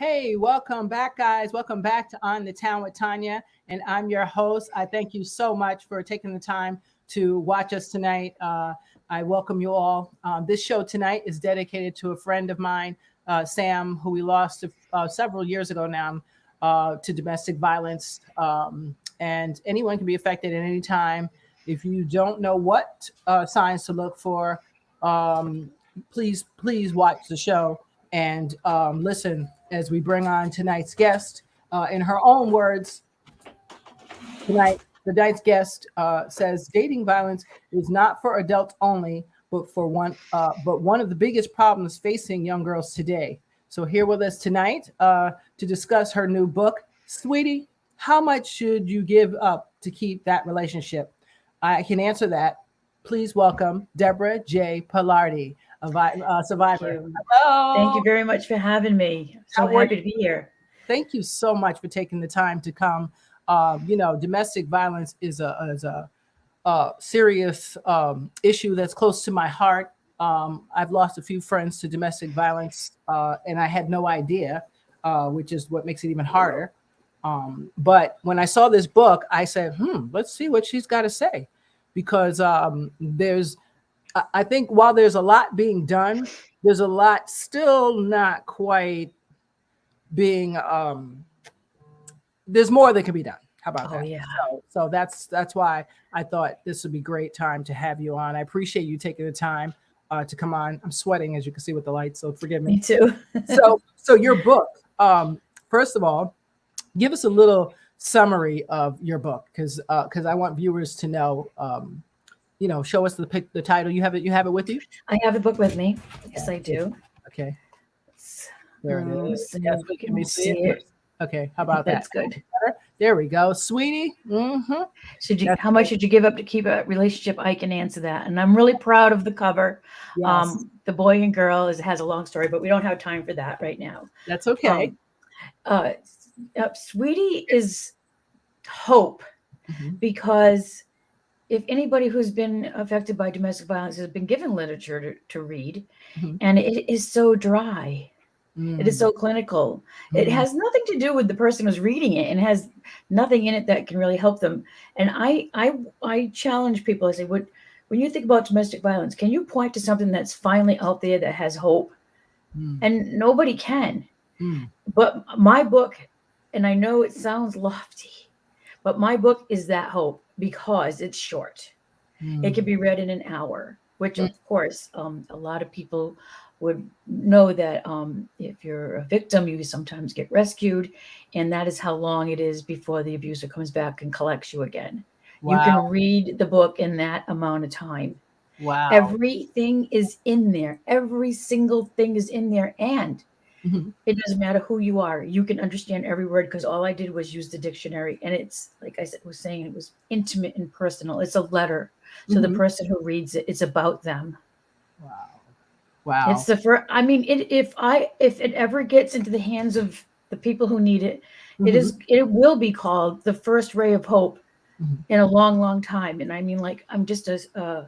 Hey, welcome back, guys. Welcome back to On the Town with Tanya. And I'm your host. I thank you so much for taking the time to watch us tonight. I welcome you all. This show tonight is dedicated to a friend of mine, Sam, who we lost several years ago now to domestic violence. And anyone can be affected at any time. If you don't know what signs to look for, please watch the show and listen as we bring on tonight's guest. In her own words, tonight's guest says dating violence is not for adults only, but one of the biggest problems facing young girls today. So here with us tonight to discuss her new book, Sweetie, how much should you give up to keep that relationship? I can answer that. Please welcome Debra J. Palardy, a survivor. Hello. Thank you very much for having me. So happy to be here. Thank you so much for taking the time to come. Domestic violence is a serious issue that's close to my heart. I've lost a few friends to domestic violence, and I had no idea, which is what makes it even harder. But when I saw this book, I said, let's see what she's got to say. Because I think while there's a lot being done, there's a lot still not quite being, there's more that can be done. How about that? Yeah. So that's why I thought this would be a great time to have you on. I appreciate you taking the time to come on. I'm sweating, as you can see with the lights, so forgive me. Me too. So your book, first of all, give us a little summary of your book, because I want viewers to know. Show us the title. You have it with you? I have the book with me. Yes, I do. Okay. There it is. Yes, we can see it. Okay, how about that? That's good. There we go, Sweetie. Mm-hmm. How much should you give up to keep a relationship? I can answer that, and I'm really proud of the cover. Yes. The boy and girl has a long story, but we don't have time for that right now. That's okay. Sweetie is hope, because if anybody who's been affected by domestic violence has been given literature to read, and it is so dry. It is so clinical. It has nothing to do with the person who's reading it, and has nothing in it that can really help them. And I challenge people. I say, when you think about domestic violence, can you point to something that's finally out there that has hope? And nobody can. But my book, and I know it sounds lofty, but my book is that hope, because it's short. It can be read in an hour, which of course, a lot of people would know that if you're a victim, you sometimes get rescued, and that is how long it is before the abuser comes back and collects you again. Wow. You can read the book in that amount of time. Wow. Everything is in there. Every single thing is in there, and it doesn't matter who you are. You can understand every word, because all I did was use the dictionary, and it's, like I was saying, it was intimate and personal. It's a letter. So the person who reads it, it's about them. Wow. It's the first. I mean, if it ever gets into the hands of the people who need it, it will be called the first ray of hope in a long, long time. And I mean, like, I'm just I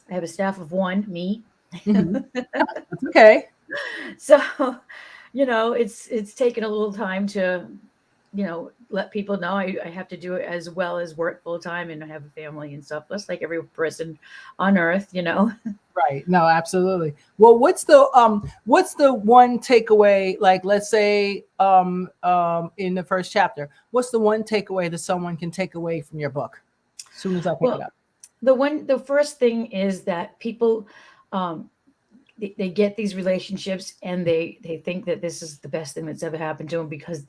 have a staff of one, me. That's okay. So, it's taken a little time to, let people know I have to do it, as well as work full time, and I have a family and stuff. That's like every person on earth, Right. No, absolutely. Well, what's the one takeaway? Like, let's say in the first chapter, what's the one takeaway that someone can take away from your book? As soon as I pick it up. The first thing is that people they get these relationships, and they think that this is the best thing that's ever happened to them, because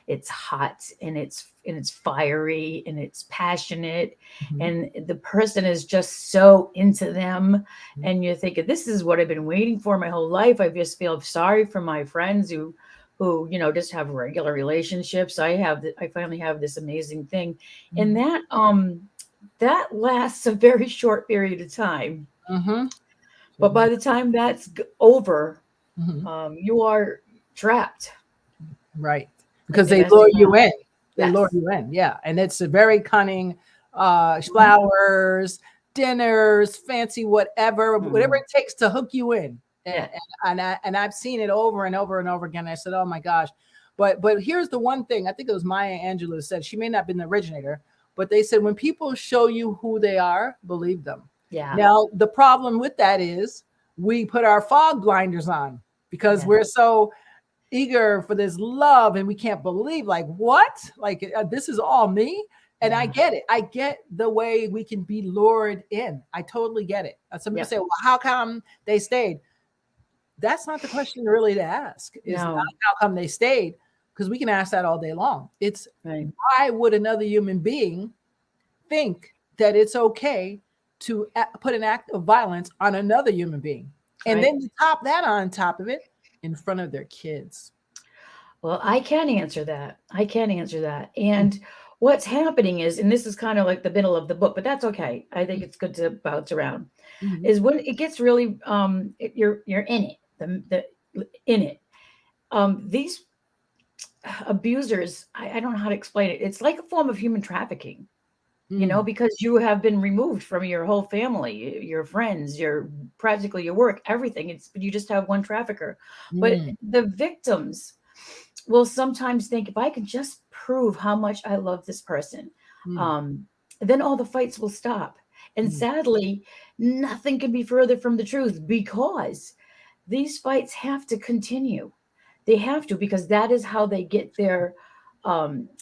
it's hot, and it's fiery, and it's passionate, and the person is just so into them, and you're thinking, this is what I've been waiting for my whole life. I just feel sorry for my friends who just have regular relationships. I finally have this amazing thing, and that lasts a very short period of time. But by the time that's over, you are trapped. Right. Because they lure you in. Lure you in. Yeah. And it's a very cunning, flowers, dinners, fancy, whatever it takes to hook you in. and I've seen it over and over and over again. I said, oh my gosh. But here's the one thing. I think it was Maya Angelou said, she may not have been the originator, but they said, when people show you who they are, believe them. Yeah. Now, the problem with that is we put our fog blinders on because we're so eager for this love, and we can't believe, like, what? Like, this is all me? And I get it. I get the way we can be lured in. I totally get it. Some people say, well, how come they stayed? That's not the question really to ask. Is not how come they stayed, because we can ask that all day long. It's why would another human being think that it's okay to put an act of violence on another human being, and then to top that on top of it in front of their kids? Well, I can answer that. And what's happening is, and this is kind of like the middle of the book, but that's okay. I think it's good to bounce around. Is when it gets really, you're in it. In it. These abusers, I don't know how to explain it. It's like a form of human trafficking, because you have been removed from your whole family, your friends, practically your work, everything. You just have one trafficker. But the victims will sometimes think, if I could just prove how much I love this person, then all the fights will stop. And sadly, nothing can be further from the truth, because these fights have to continue. They have to, because that is how they get their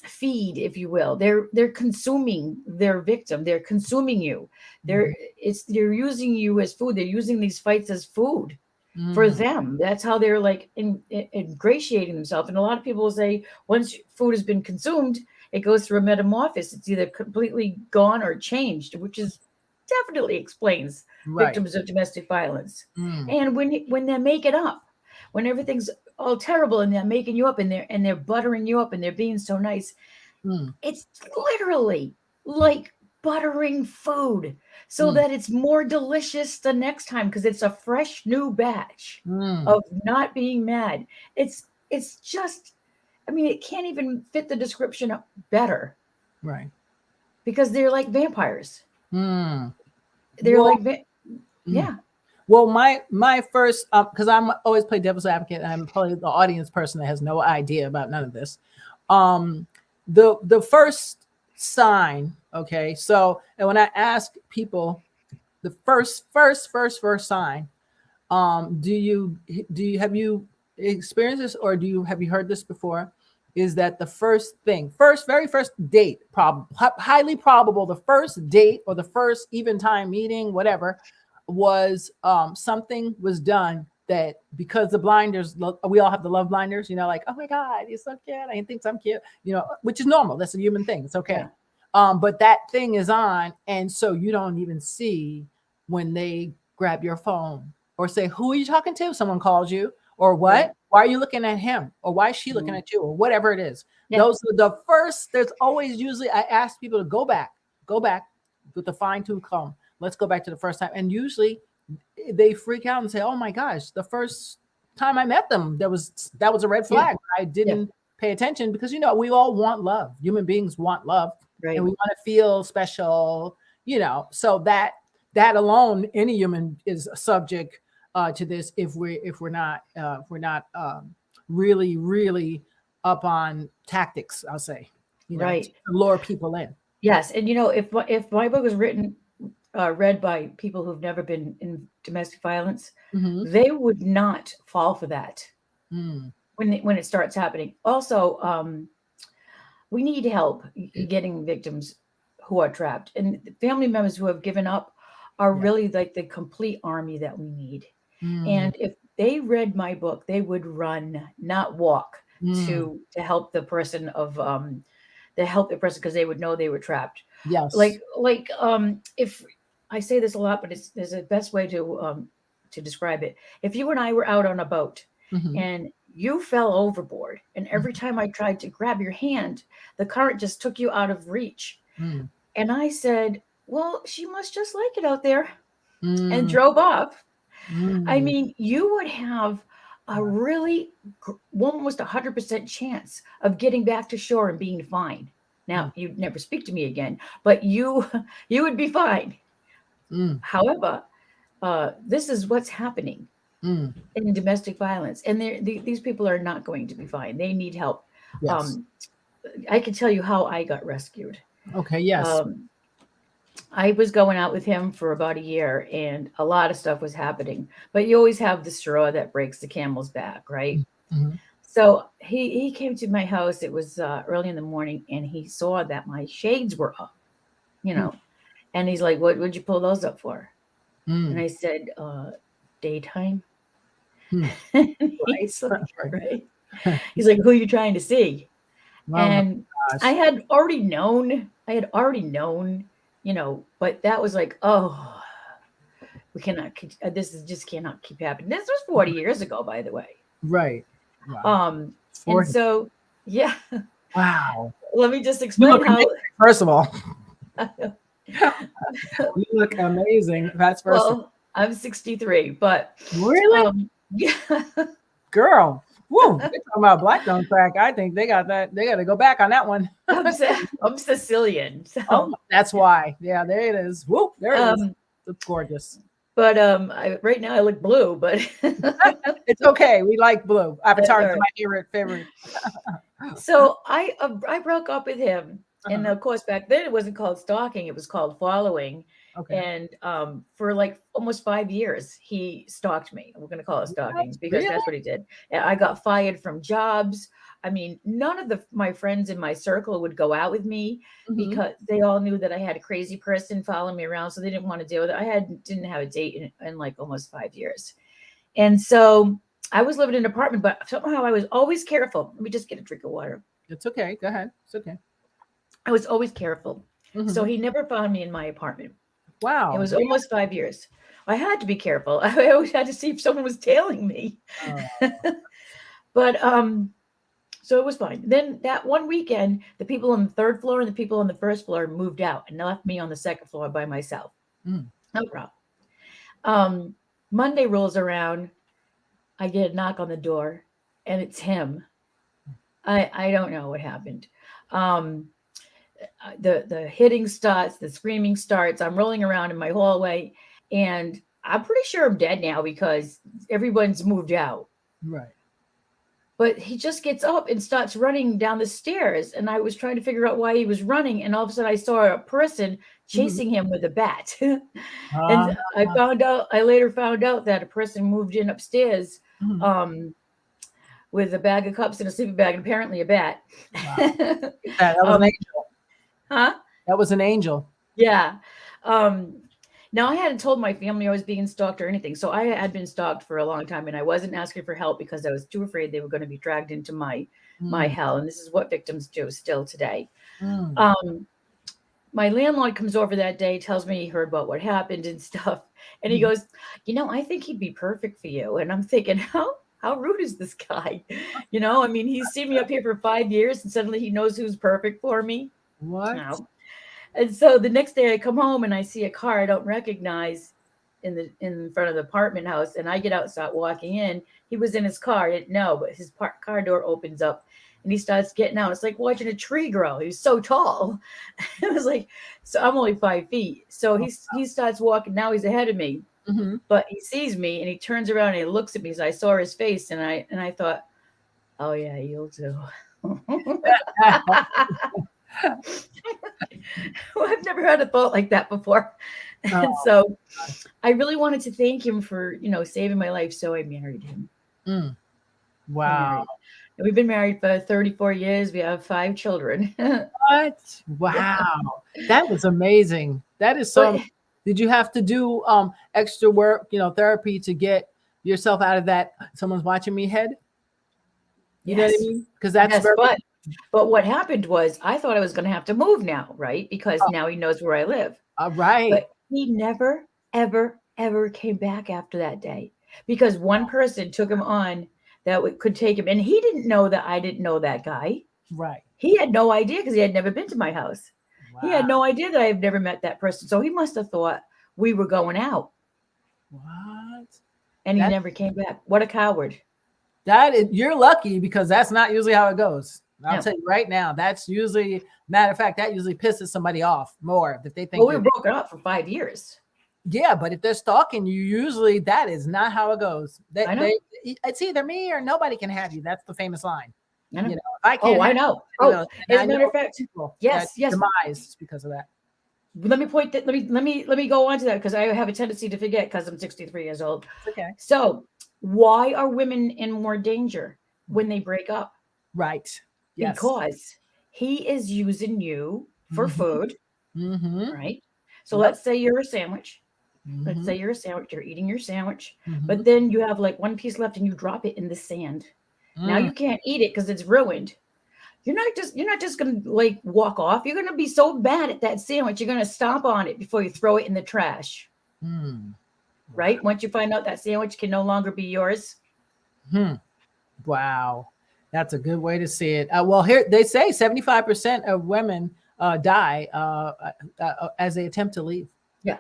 feed, if you will. They're consuming their victim. They're consuming you. They're using you as food. They're using these fights as food for them. That's how they're like ingratiating themselves. And a lot of people will say, once food has been consumed, it goes through a metamorphosis. It's either completely gone or changed, which is definitely explains victims of domestic violence. And when they're making up, when everything's all terrible and they're making you up and they're buttering you up and they're being so nice, it's literally like buttering food so that it's more delicious the next time, because it's a fresh new batch of not being mad. It's just, I mean, it can't even fit the description better. Right. Because they're like vampires. They're yeah. Well, my first, because I'm always play devil's advocate, and I'm probably the audience person that has no idea about none of this. The first sign, okay. So, and when I ask people, the first sign, have you experienced this, or have you heard this before? Is that the very first date, highly probable, the first date or the first even time meeting, whatever, was something was done that, because the blinders, we all have the love blinders, like, oh my God, you're so cute, I think I'm cute, which is normal. That's a human thing. It's okay. But that thing is on, and so you don't even see when they grab your phone or say, who are you talking to? Someone calls you, or what? Why are you looking at him? Or why is she looking at you? Or whatever it is. Those are the first. There's always, usually I ask people to go back with the fine tooth comb. Let's go back to the first time. And usually they freak out and say, oh my gosh, the first time I met them, that was a red flag. I didn't pay attention, because, we all want love. Human beings want love, and we want to feel special, so that alone, any human is subject to this if we're not really, really up on tactics, I'll say, to lure people in. Yes. And if my book was read by people who've never been in domestic violence, they would not fall for that when it starts happening. Also, we need help getting victims who are trapped, and family members who have given up are really like the complete army that we need. And if they read my book, they would run, not walk, to help the person because they would know they were trapped. Yes. Like if I say this a lot, but there's a best way to describe it. If you and I were out on a boat and you fell overboard, and every time I tried to grab your hand, the current just took you out of reach. And I said, well, she must just like it out there, and drove off. I mean, you would have a really almost 100% chance of getting back to shore and being fine. Now, you'd never speak to me again, but you would be fine. However, this is what's happening. Mm. in domestic violence, and these people are not going to be fine. They need help. Yes. I can tell you how I got rescued. Okay. Yes. I was going out with him for about a year, and a lot of stuff was happening. But you always have the straw that breaks the camel's back, right? Mm-hmm. So he came to my house. It was early in the morning, and he saw that my shades were up, you know. And he's like, "What would you pull those up for?" And I said, "Daytime." And Right. he's like, Right. "Right." He's like, "Who are you trying to see?" Oh my And gosh. I had already known, but that was like, oh, we cannot. This is just cannot keep happening. This was 40 years ago, by the way. Right. Wow. And so, yeah. Wow. Let me just You explain look how. amazing, first of all. You look amazing. That's first. Well, I'm 63, but Really? yeah. Girl. Woo. They're talking about black don't crack. I think they got that. They got to go back on that one. I'm Sicilian, so Oh, that's why. Yeah, there it is. Whoop. There it is. It's gorgeous. but right now I look blue, but It's okay. We like blue. Avatar is right. my favorite. So I broke up with him, and of course back then it wasn't called stalking; it was called following. Okay. And for like almost 5 years, he stalked me. We're going to call it stalking because Really? that's what he did. And I got fired from jobs. I mean, none of my friends in my circle would go out with me because they all knew that I had a crazy person following me around, so they didn't want to deal with it. Didn't have a date in like almost 5 years, and so I was living in an apartment, but somehow I was always careful. Let me just get a drink of water. It's okay. Go ahead. It's okay. I was always careful. Mm-hmm. So he never found me in my apartment. Wow. It was almost 5 years. I had to be careful. I always had to see if someone was tailing me. But so it was fine. Then that one weekend, the people on the third floor and the people on the first floor moved out and left me on the second floor by myself. No problem. Monday rolls around. I get a knock on the door, and it's him. I don't know what happened. The hitting starts, the screaming starts. I'm rolling around in my hallway, and I'm pretty sure I'm dead now because everyone's moved out. Right. But he just gets up and starts running down the stairs, and I was trying to figure out why he was running, and all of a sudden I saw a person chasing him with a bat. And I later found out that a person moved in upstairs with a bag of cups and a sleeping bag, and apparently a bat. Wow. That was an angel. Huh? That was an angel. Yeah. Now I hadn't told my family I was being stalked or anything. So I had been stalked for a long time, and I wasn't asking for help because I was too afraid they were going to be dragged into my hell. And this is what victims do still today. My landlord comes over that day, tells me he heard about what happened and stuff. And he goes, I think he'd be perfect for you. And I'm thinking, how rude is this guy? I mean, he's seen me up here for 5 years, and suddenly he knows who's perfect for me. What? No. And so the next day I come home and I see a car I don't recognize in front of the apartment house. And I get out and start walking in. He was in his car. I didn't know, but his car door opens up and he starts getting out. It's like watching a tree grow. He was so tall. It was like, so I'm only 5 feet. So he starts walking. Now he's ahead of me, but he sees me and he turns around and he looks at me. So I saw his face and I thought, oh yeah, you'll do. I've never had a thought like that before. And so I really wanted to thank him for, saving my life. So I married him. Wow. And we've been married for 34 years. We have 5 children. What? Wow. That was amazing. That is so. Did you have to do extra work, therapy to get yourself out of that someone's watching me head? You know what I mean? Because that's But what happened was I thought I was going to have to move now, right? Because now he knows where I live. All right. But he never, ever, ever came back after that day because one person took him on that could take him. And he didn't know that I didn't know that guy. Right. He had no idea because he had never been to my house. Wow. He had no idea that I had never met that person. So he must have thought we were going out. What? And he never came back. What a coward. You're lucky because that's not usually how it goes. I'll tell you right now, that's usually, matter of fact, that usually pisses somebody off more if they think. Well, we were broken up for 5 years. Yeah, but if they're stalking you, usually that is not how it goes. I know. It's either me or nobody can have you. That's the famous line. I know. You know, if I Oh, can't I have know. you, Oh, and as I a know matter of fact, people yes, that yes. demise because of that. Let me point that. Let me go on to that because I have a tendency to forget because I'm 63 years old. It's okay. So, why are women in more danger when they break up? Right. Yes. Because he is using you for food, right? So Yep. let's say you're a sandwich. Let's say you're a sandwich. You're eating your sandwich, but then you have like one piece left and you drop it in the sand. Now you can't eat it because it's ruined. You're not just gonna like walk off. You're gonna be so bad at that sandwich, you're gonna stomp on it before you throw it in the trash. Right? Once you find out that sandwich can no longer be yours. Wow. That's a good way to see it. Well, here they say 75% of women die as they attempt to leave. Yeah.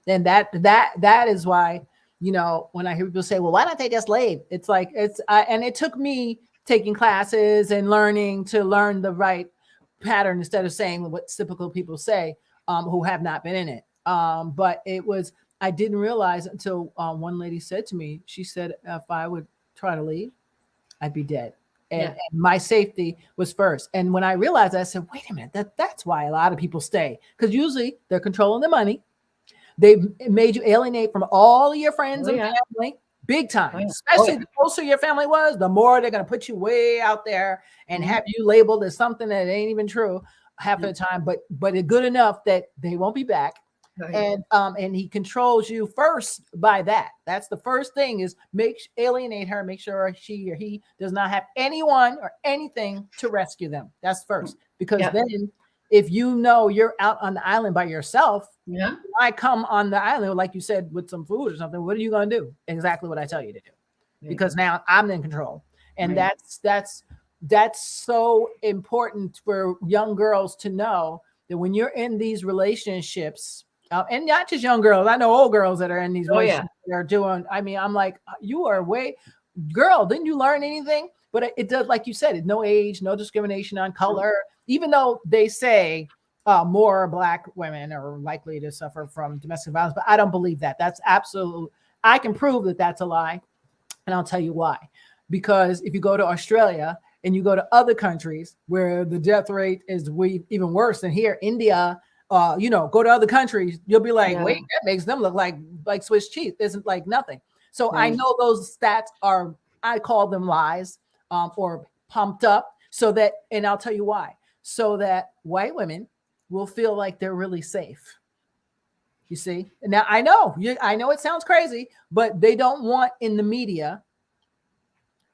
And that is why, you know, when I hear people say, well, why don't they just leave? It's like, and it took me taking classes and learn the right pattern instead of saying what typical people say who have not been in it. But I didn't realize until one lady said to me, she said, if I would try to leave, I'd be dead. And my safety was first. And when I realized that, I said, wait a minute, that's why a lot of people stay. Because usually they're controlling the money. They've made you alienate from all of your friends and family big time. Especially the closer your family was, the more they're going to put you way out there and have you labeled as something that ain't even true half of the time. But it's good enough that they won't be back. And he controls you first by that. That's the first thing is alienate her, make sure she or he does not have anyone or anything to rescue them. That's first. Because then if you know you're out on the island by yourself, I come on the island, like you said, with some food or something, what are you going to do? Exactly what I tell you to do. Because now I'm in control. And that's so important for young girls to know that when you're in these relationships, and not just young girls, I know old girls that are in these relationships that are doing, I mean, I'm like, you are girl, didn't you learn anything? But it does, like you said, no age, no discrimination on color, even though they say more Black women are likely to suffer from domestic violence, but I don't believe that. That's absolute. I can prove that that's a lie. And I'll tell you why. Because if you go to Australia and you go to other countries where the death rate is even worse than here, India, go to other countries, you'll be like, wait, that makes them look like Swiss cheese. Isn't like nothing. So I know those stats are, I call them lies or pumped up and I'll tell you why. So that white women will feel like they're really safe. You see? Now I know it sounds crazy, but they don't want in the media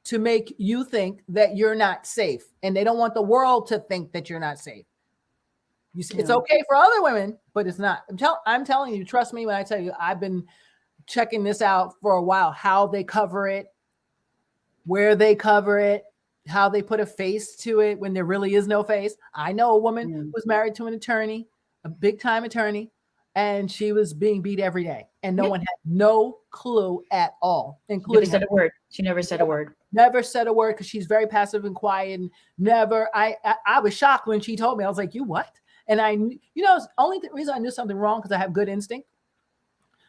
to make you think that you're not safe. And they don't want the world to think that you're not safe. You see, it's okay for other women, but it's not. I'm telling you, trust me when I tell you, I've been checking this out for a while, how they cover it, where they cover it, how they put a face to it when there really is no face. I know a woman who was married to an attorney, a big time attorney, and she was being beat every day. And no one had no clue at all, including never said a word. She never said a word. Never said a word because she's very passive and quiet and never. I was shocked when she told me. I was like, you what? And only the reason I knew something wrong because I have good instinct.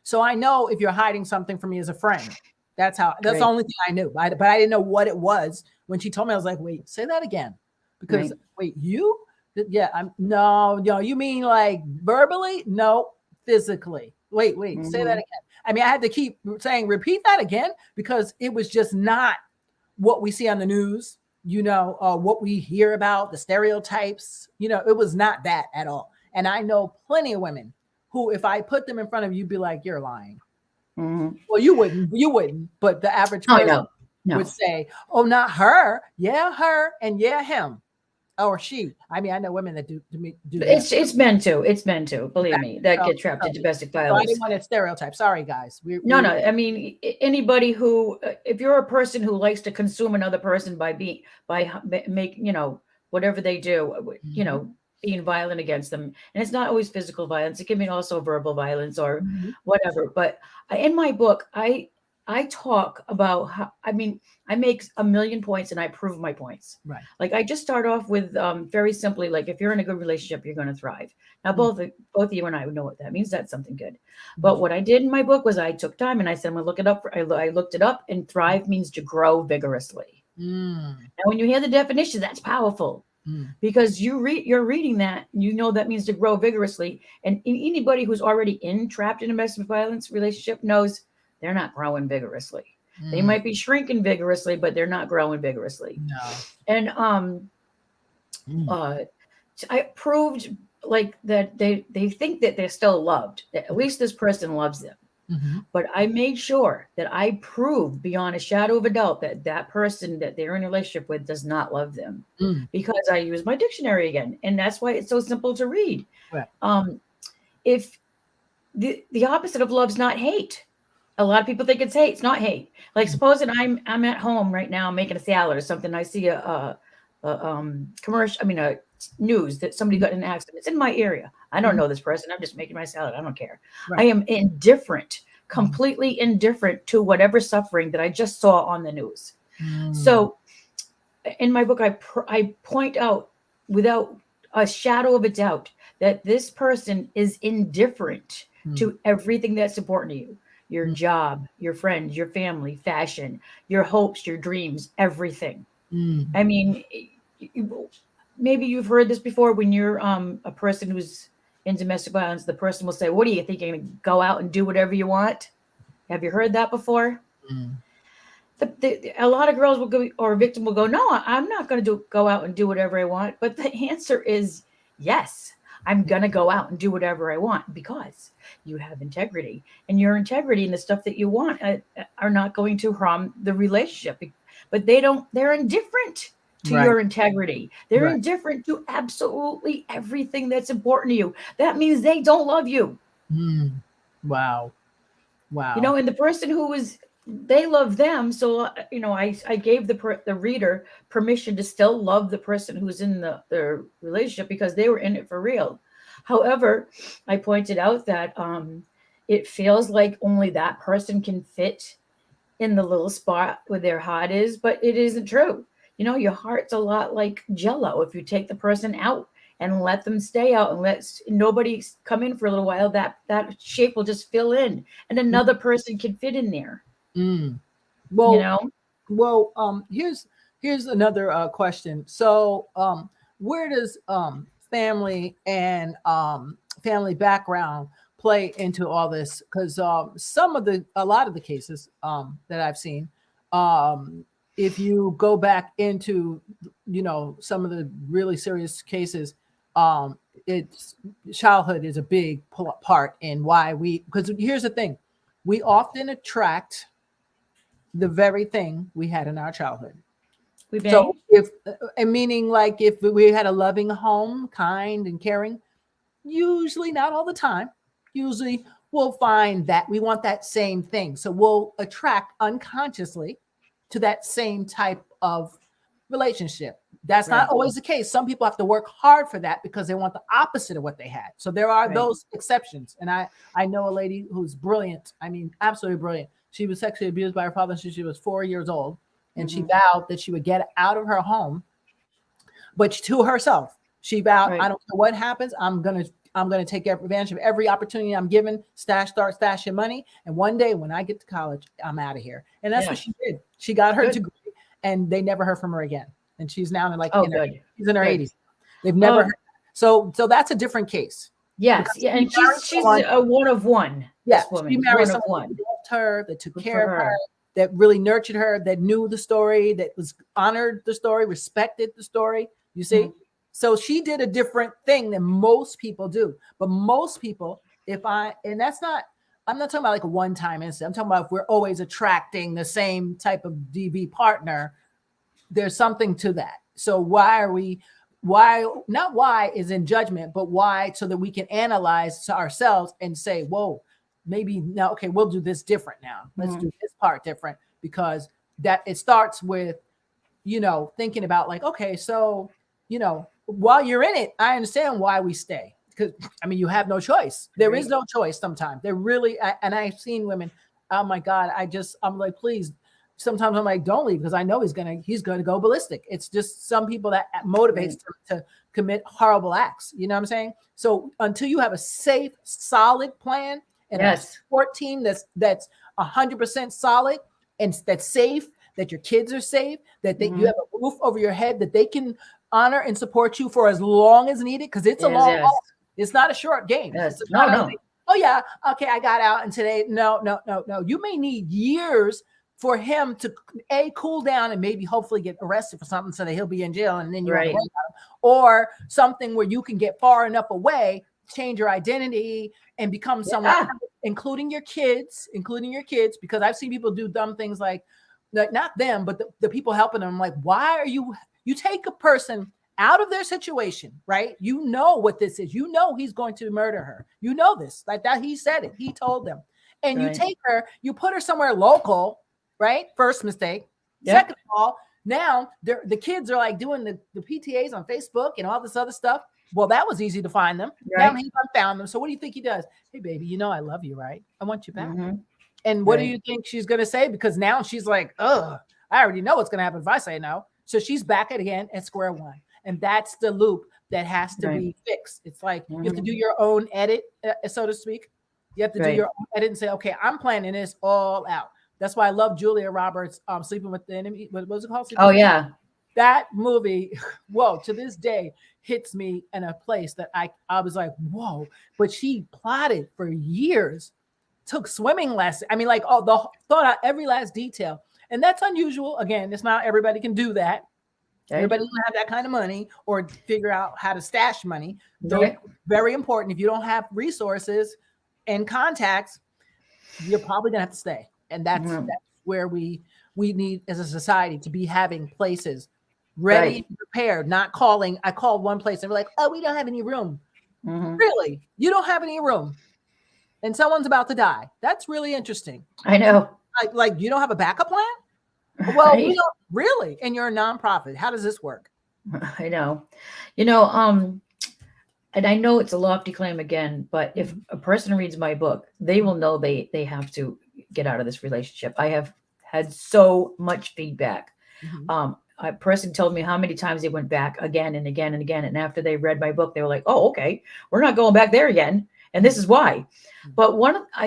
So I know if you're hiding something from me as a friend. That's the only thing I knew. But I didn't know what it was. When she told me, I was like, wait, say that again. Because wait, you? Yeah, no, you mean like verbally? No, physically. Wait, say that again. I mean, I had to keep saying, repeat that again, because it was just not what we see on the news, what we hear about, the stereotypes, it was not that at all. And I know plenty of women who, if I put them in front of you, you'd be like, you're lying. Well, you wouldn't, but the average person would say, oh, not her. Yeah, her. And yeah, him. Or she. I mean, I know women that do that. It's men too. It's men too. Believe me, that get trapped in domestic violence. So I didn't want to stereotype. Sorry, guys. No. I mean, anybody who, if you're a person who likes to consume another person by whatever they do, being violent against them, and it's not always physical violence. It can be also verbal violence or whatever. But in my book, I I talk about how, I mean, I make a million points and I prove my points. Right. Like I just start off with very simply, like if you're in a good relationship, you're going to thrive. Now, both of you and I know what that means. That's something good. But what I did in my book was I took time and I said, I'm going to look it up. I looked it up, and thrive means to grow vigorously. Now, when you hear the definition, that's powerful. Because you're reading that, you know that means to grow vigorously. And anybody who's already trapped in a domestic violence relationship knows they're not growing vigorously. They might be shrinking vigorously, but they're not growing vigorously. No. And I proved like that they think that they're still loved, that at least this person loves them. But I made sure that I proved beyond a shadow of a doubt that that person that they're in a relationship with does not love them, because I use my dictionary again. And that's why it's so simple to read. Right. If the opposite of love's not hate. A lot of people think it's hate. It's not hate. Like supposing I'm at home right now making a salad or something. I see a commercial. I mean, a news that somebody got in an accident. It's in my area. I don't know this person. I'm just making my salad. I don't care. Right. I am indifferent, completely indifferent to whatever suffering that I just saw on the news. So, in my book, I point out without a shadow of a doubt that this person is indifferent to everything that's important to you. Your job, your friends, your family, fashion, your hopes, your dreams, everything. I mean, maybe you've heard this before. When you're a person who's in domestic violence, the person will say, what do you think, you're going to go out and do whatever you want? Have you heard that before? A lot of girls will go, or a victim will go, no, I'm not going to go out and do whatever I want. But the answer is yes. I'm going to go out and do whatever I want, because you have integrity, and your integrity and the stuff that you want are not going to harm the relationship. But they're indifferent to your integrity. They're indifferent to absolutely everything that's important to you. That means they don't love you. Wow. And the person who they love them. So, I gave the reader permission to still love the person who's in the relationship, because they were in it for real. However, I pointed out that it feels like only that person can fit in the little spot where their heart is, but it isn't true. Your heart's a lot like Jell-O. If you take the person out and let them stay out and let nobody come in for a little while, that shape will just fill in, and another person can fit in there. Well, here's another question. So, where does family and family background play into all this? Because a lot of the cases that I've seen, if you go back into some of the really serious cases, it's childhood is a big part in why because here's the thing, we often attract the very thing we had in our childhood. So meaning like if we had a loving home, kind and caring, usually not all the time, usually we'll find that we want that same thing. So we'll attract unconsciously to that same type of relationship. That's not always the case. Some people have to work hard for that because they want the opposite of what they had. So there are those exceptions. And I know a lady who's brilliant. I mean, absolutely brilliant. She was sexually abused by her father since she was 4 years old. And she vowed that she would get out of her home, but to herself, she vowed, I don't care what happens. I'm gonna take advantage of every opportunity I'm given. Start stashing money. And one day when I get to college, I'm out of here. And that's what she did. She got her degree, and they never heard from her again. And she's now she's in her 80s. They've never heard. So that's a different case. Yes. Yeah. And she's a one of one. Yes. She married someone who loved her, that took care of her, that really nurtured her, that knew the story, that was honored the story, respected the story. You see? So she did a different thing than most people do. But most people, I'm not talking about like a one-time incident. I'm talking about if we're always attracting the same type of DV partner, there's something to that. So not why is in judgment, but why, so that we can analyze to ourselves and say, whoa, maybe now, okay, we'll do this different now. Let's do this part different, because that it starts with, thinking about like, okay, so, while you're in it, I understand why we stay. Because you have no choice. There is no choice sometimes. There really, and I've seen women oh my God, I'm like, please. Sometimes I'm like, don't leave because I know he's gonna go ballistic. It's just some people that motivates them to commit horrible acts. You know what I'm saying? So until you have a safe, solid plan and a support team that's 100% solid and that's safe, that your kids are safe, that you have a roof over your head, that they can honor and support you for as long as needed, because it's a long haul. It's not a short game. Yes. It's not like, oh yeah, okay, I got out and today. No. You may need years for him to cool down and maybe hopefully get arrested for something so that he'll be in jail and then you won't worry about him. Or something where you can get far enough away, change your identity and become someone else, including your kids, because I've seen people do dumb things like not them, but the people helping them. Like, why are you take a person out of their situation, right? You know what this is. You know he's going to murder her. You know this. Like that, he said it. He told them. And you take her, you put her somewhere local, right? First mistake. Second of all, now the kids are like doing the PTAs on Facebook and all this other stuff. Well, that was easy to find them. Now he found them. So what do you think he does? Hey, baby, you know I love you, right? I want you back. And what do you think she's going to say? Because now she's like, ugh, I already know what's going to happen if I say no. So she's back again at square one. And that's the loop that has to be fixed. It's like you have to do your own edit, so to speak. You have to do your own edit and say, okay, I'm planning this all out. That's why I love Julia Roberts, Sleeping with the Enemy. What was it called? That movie, whoa, to this day hits me in a place that I was like, whoa. But she plotted for years, took swimming lessons. I mean, like thought out every last detail. And that's unusual. Again, it's not everybody can do that. Everybody doesn't have that kind of money or figure out how to stash money. They're very important. If you don't have resources and contacts, you're probably gonna have to stay. And that's where we need as a society to be having places ready and prepared, not calling. I called one place and we're like, oh, we don't have any room. Really? You don't have any room. And someone's about to die. That's really interesting. I know. Like you don't have a backup plan? Well, we don't really. And you're a nonprofit. How does this work? I know. And I know it's a lofty claim again, but if a person reads my book, they will know they have to get out of this relationship. I have had so much feedback. A person told me how many times they went back again and again and again. And after they read my book, they were like, oh, okay, we're not going back there again. And this is why. But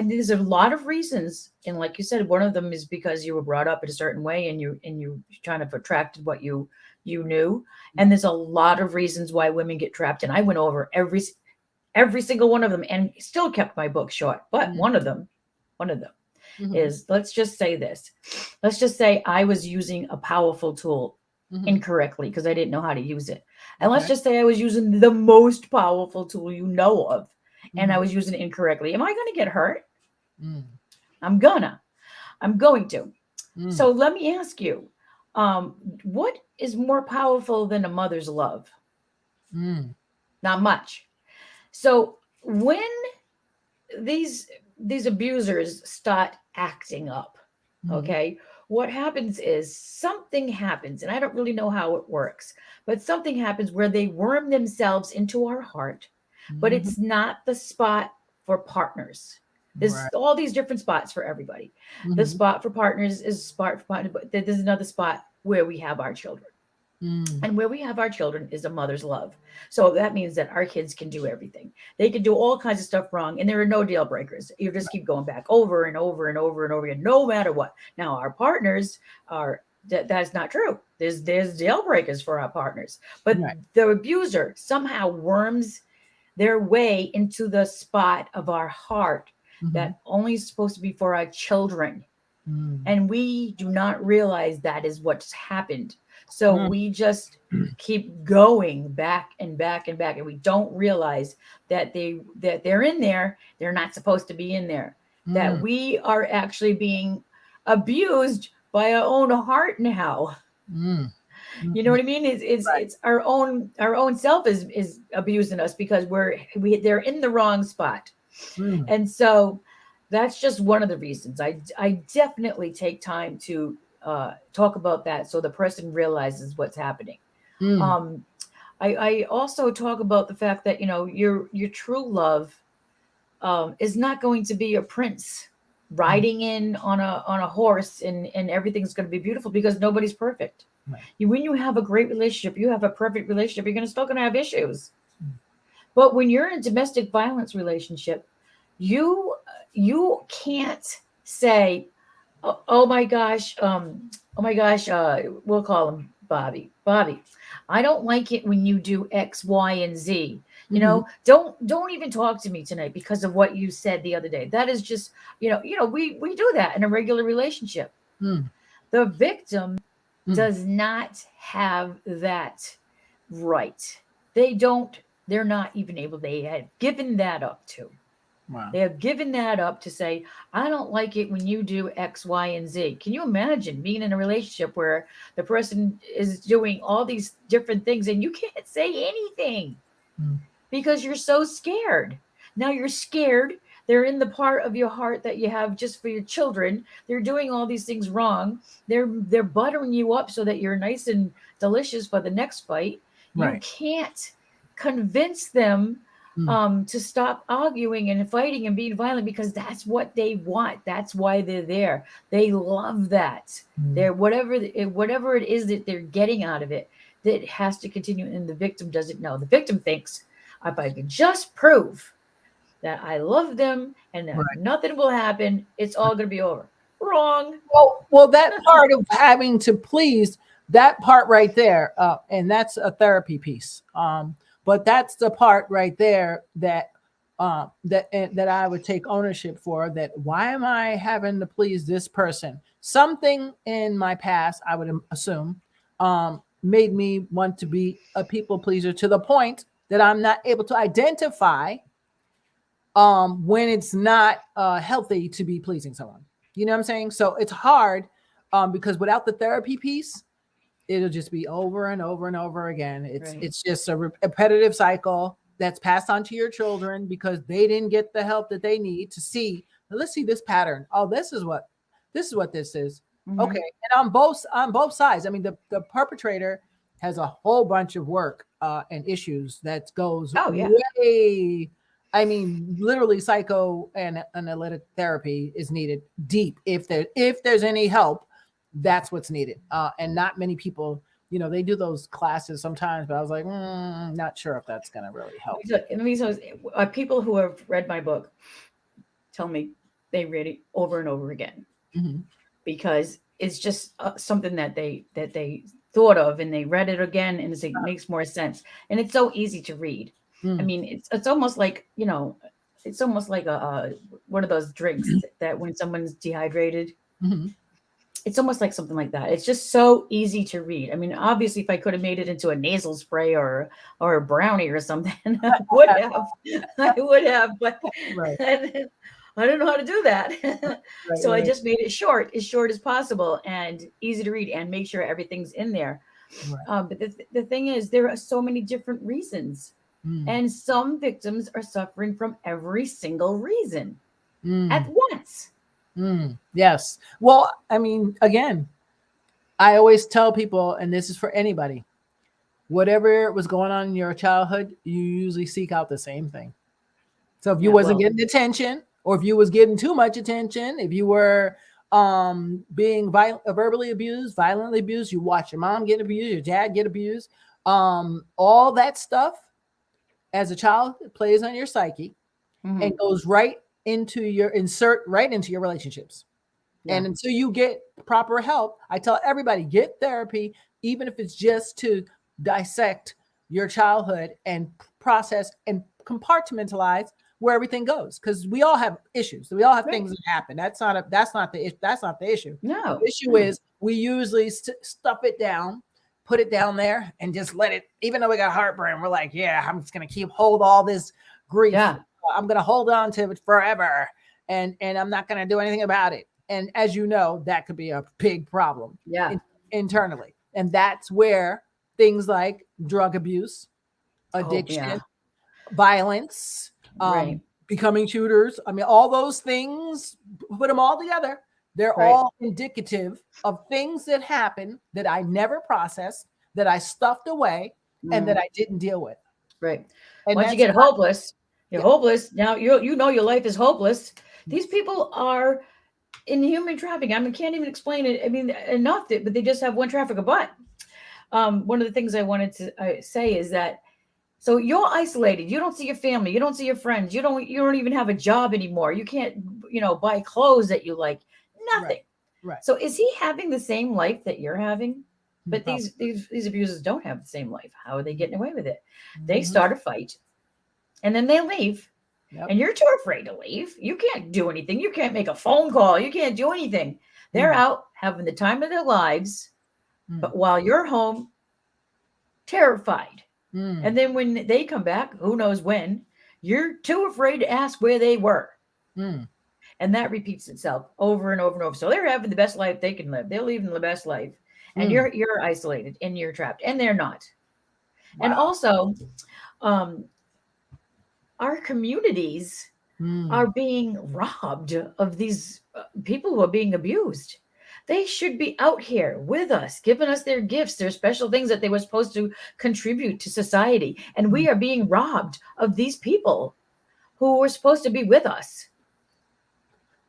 there's a lot of reasons. And like you said, one of them is because you were brought up in a certain way and you kind of attracted what you knew. And there's a lot of reasons why women get trapped. And I went over every single one of them and still kept my book short. But one of them is, let's just say this. Let's just say I was using a powerful tool incorrectly because I didn't know how to use it. And let's just say I was using the most powerful tool you know of. And I was using it incorrectly. Am I going to get hurt? I'm going to. So let me ask you, what is more powerful than a mother's love? Not much. So when these abusers start acting up, okay, what happens is something happens, and I don't really know how it works, but something happens where they worm themselves into our heart. But it's not the spot for partners. There's all these different spots for everybody. The spot for partners is a spot for partners, but there's another spot where we have our children. And where we have our children is a mother's love. So that means that our kids can do everything. They can do all kinds of stuff wrong, and there are no deal breakers. You just keep going back over and over and over and over again, no matter what. Now, our partners are, that's not true. There's deal breakers for our partners. But the abuser somehow worms their way into the spot of our heart that only is supposed to be for our children. And we do not realize that is what's happened. So we just keep going back and back and back. And we don't realize that they're in there. They're not supposed to be in there. That we are actually being abused by our own heart now. You know what I mean? It's our own self is abusing us because they're in the wrong spot. And so that's just one of the reasons. I definitely take time to talk about that so the person realizes what's happening. I also talk about the fact that your true love is not going to be a prince. riding in on a horse and everything's going to be beautiful, because nobody's perfect. Right. When you have a great relationship, you have a perfect relationship, you're still going to have issues. But when you're in a domestic violence relationship, you can't say, oh my gosh, we'll call him Bobby. Bobby, I don't like it when you do X, Y, and Z. You know, don't even talk to me tonight because of what you said the other day. That is just, we do that in a regular relationship. The victim does not have that right. They're not even able, they have given that up to. Wow. They have given that up to say, I don't like it when you do X, Y, and Z. Can you imagine being in a relationship where the person is doing all these different things and you can't say anything because you're so scared? Now you're scared. They're in the part of your heart that you have just for your children. They're doing all these things wrong. They're buttering you up so that you're nice and delicious for the next fight. You can't convince them to stop arguing and fighting and being violent, because that's what they want. That's why they're there. They love that. They're whatever it is that they're getting out of it, that has to continue. And the victim doesn't know. The victim thinks, if I could just prove that I love them and that nothing will happen, it's all going to be over. Wrong. Well, that part of having to please, that part right there, and that's a therapy piece. But that's the part right there that that I would take ownership for. That why am I having to please this person? Something in my past, I would assume, made me want to be a people pleaser to the point that I'm not able to identify when it's not healthy to be pleasing someone. You know what I'm saying? So it's hard because without the therapy piece, it'll just be over and over and over again. It's just a repetitive cycle that's passed on to your children because they didn't get the help that they need to see. Let's see this pattern. Oh, this is what this is. Okay. And on both sides. I mean, the perpetrator has a whole bunch of work and issues that goes way. I mean, literally psycho and analytic therapy is needed deep. If there's any help, that's what's needed. And not many people, they do those classes sometimes, but I was like, not sure if that's going to really help. People who have read my book tell me they read it over and over again because it's just something that they thought of, and they read it again, and it makes more sense. And it's so easy to read. I mean, it's almost like, it's almost like a one of those drinks that when someone's dehydrated, it's almost like something like that. It's just so easy to read. I mean, obviously, if I could have made it into a nasal spray or a brownie or something, I would have, but I don't know how to do that. So I just made it short as possible and easy to read, and make sure everything's in there. But the thing is, there are so many different reasons. And some victims are suffering from every single reason at once. Yes. Well, I mean, again, I always tell people, and this is for anybody, whatever was going on in your childhood, you usually seek out the same thing. So if you wasn't getting attention, or if you was getting too much attention, if you were being verbally abused, violently abused, you watch your mom get abused, your dad get abused, all that stuff as a child, it plays on your psyche and goes right into your relationships. And until you get proper help, I tell everybody, get therapy, even if it's just to dissect your childhood and process and compartmentalize where everything goes. Because we all have issues. We all have things that happen. That's not the issue. No. The issue is we usually stuff it down, put it down there, and just let it, even though we got heartburn, we're like, I'm just going to hold all this grief. I'm going to hold on to it forever. And I'm not going to do anything about it. And as you know, that could be a big problem internally. And that's where things like drug abuse, addiction, violence, becoming shooters. I mean, all those things, put them all together. They're all indicative of things that happen that I never processed, that I stuffed away, and that I didn't deal with. Right. And once you get hopeless, you're hopeless. Now you know your life is hopeless. These people are in human trafficking. I mean, can't even explain it. I mean, enough that, but they just have one trafficker. But one of the things I wanted to say is that, so you're isolated. You don't see your family. You don't see your friends. You don't even have a job anymore. You can't, buy clothes that you like. Nothing. Right. So is he having the same life that you're having? But Probably. these abusers don't have the same life. How are they getting away with it? They Mhm. start a fight, and then they leave. Yep. And you're too afraid to leave. You can't do anything. You can't make a phone call. You can't do anything. They're out having the time of their lives, but while you're home, terrified. And then when they come back, who knows when, you're too afraid to ask where they were. And that repeats itself over and over and over. So they're having the best life they can live. They're living the best life. And you're isolated and you're trapped. And they're not. Wow. And also, our communities are being robbed of these people who are being abused. They should be out here with us, giving us their gifts, their special things that they were supposed to contribute to society. And we are being robbed of these people who were supposed to be with us.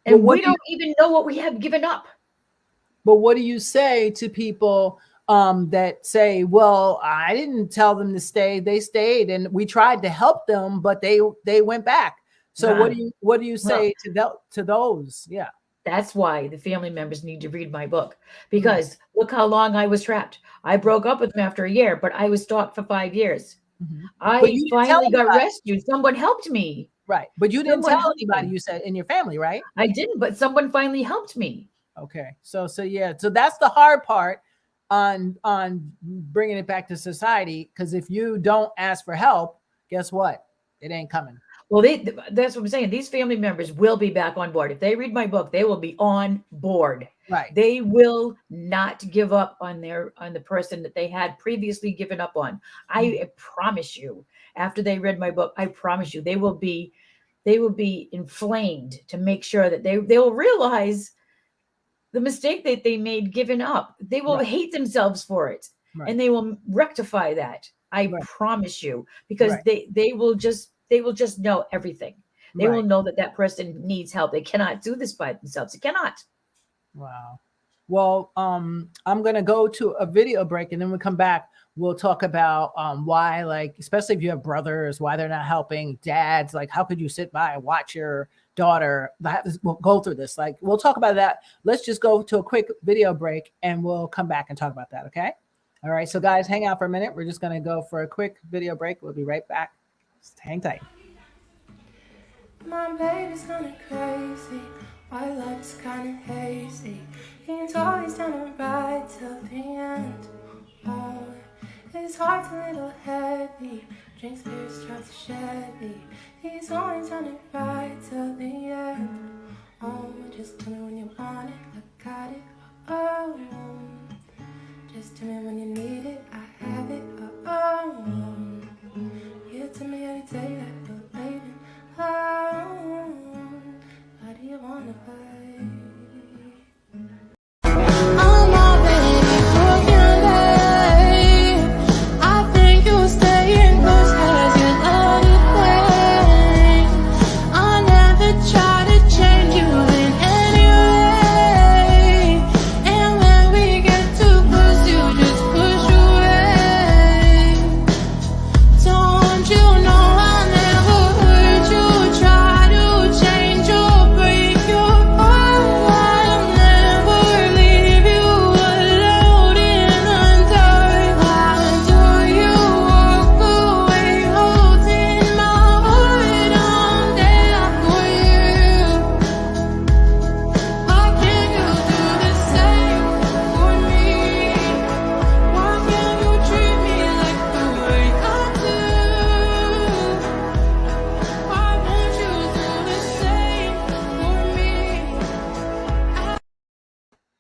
And we don't even know what we have given up. But what do you say to people that say, well, I didn't tell them to stay. They stayed and we tried to help them, but they went back. So what do you say to those? Yeah. That's why the family members need to read my book, because look how long I was trapped. I broke up with them after a year, but I was stalked for 5 years. I finally got rescued. Someone helped me. Right. But you didn't tell anybody, you said, in your family, right? I didn't, but someone finally helped me. Okay. So yeah. So that's the hard part on bringing it back to society, because if you don't ask for help, guess what? It ain't coming. Well, that's what I'm saying. These family members will be back on board. If they read my book, they will be on board. Right. They will not give up on the person that they had previously given up on. I promise you, after they read my book, I promise you, they will be inflamed to make sure that they will realize the mistake that they made giving up. They will hate themselves for it. And they will rectify that. I promise you, because they will just know everything. They will know that person needs help. They cannot do this by themselves. They cannot. Wow. Well, I'm going to go to a video break, and then when we come back, we'll talk about why, like, especially if you have brothers, why they're not helping, dads, like, how could you sit by and watch your daughter? We'll go through this. Like, we'll talk about that. Let's just go to a quick video break, and we'll come back and talk about that, okay? All right, so guys, hang out for a minute. We're just going to go for a quick video break. We'll be right back. Just hang tight. My baby's kinda crazy, my life's kinda hazy. He's always down to ride till the end. Oh, his heart's a little heavy, drinks beers, drives a Chevy. He's always down to ride till the end. Oh, just tell me when you want it, I got it. Oh, just tell me when you need it, I have it. Oh, you tell me every day that you're waiting. Oh, how do you wanna play? I'm already broken, babe. I think you'll stay in those hands you let it play. I never try to change you in any way. And when we get too close, you just push away. Don't you know I never hurt you? Try to change or break your heart. I'll never leave you alone in the dark. Why do you walk away, holding my heart? I'm there for you. Why can't you do the same for me? Why can't you treat me like the way I do? Why won't you do the same for me?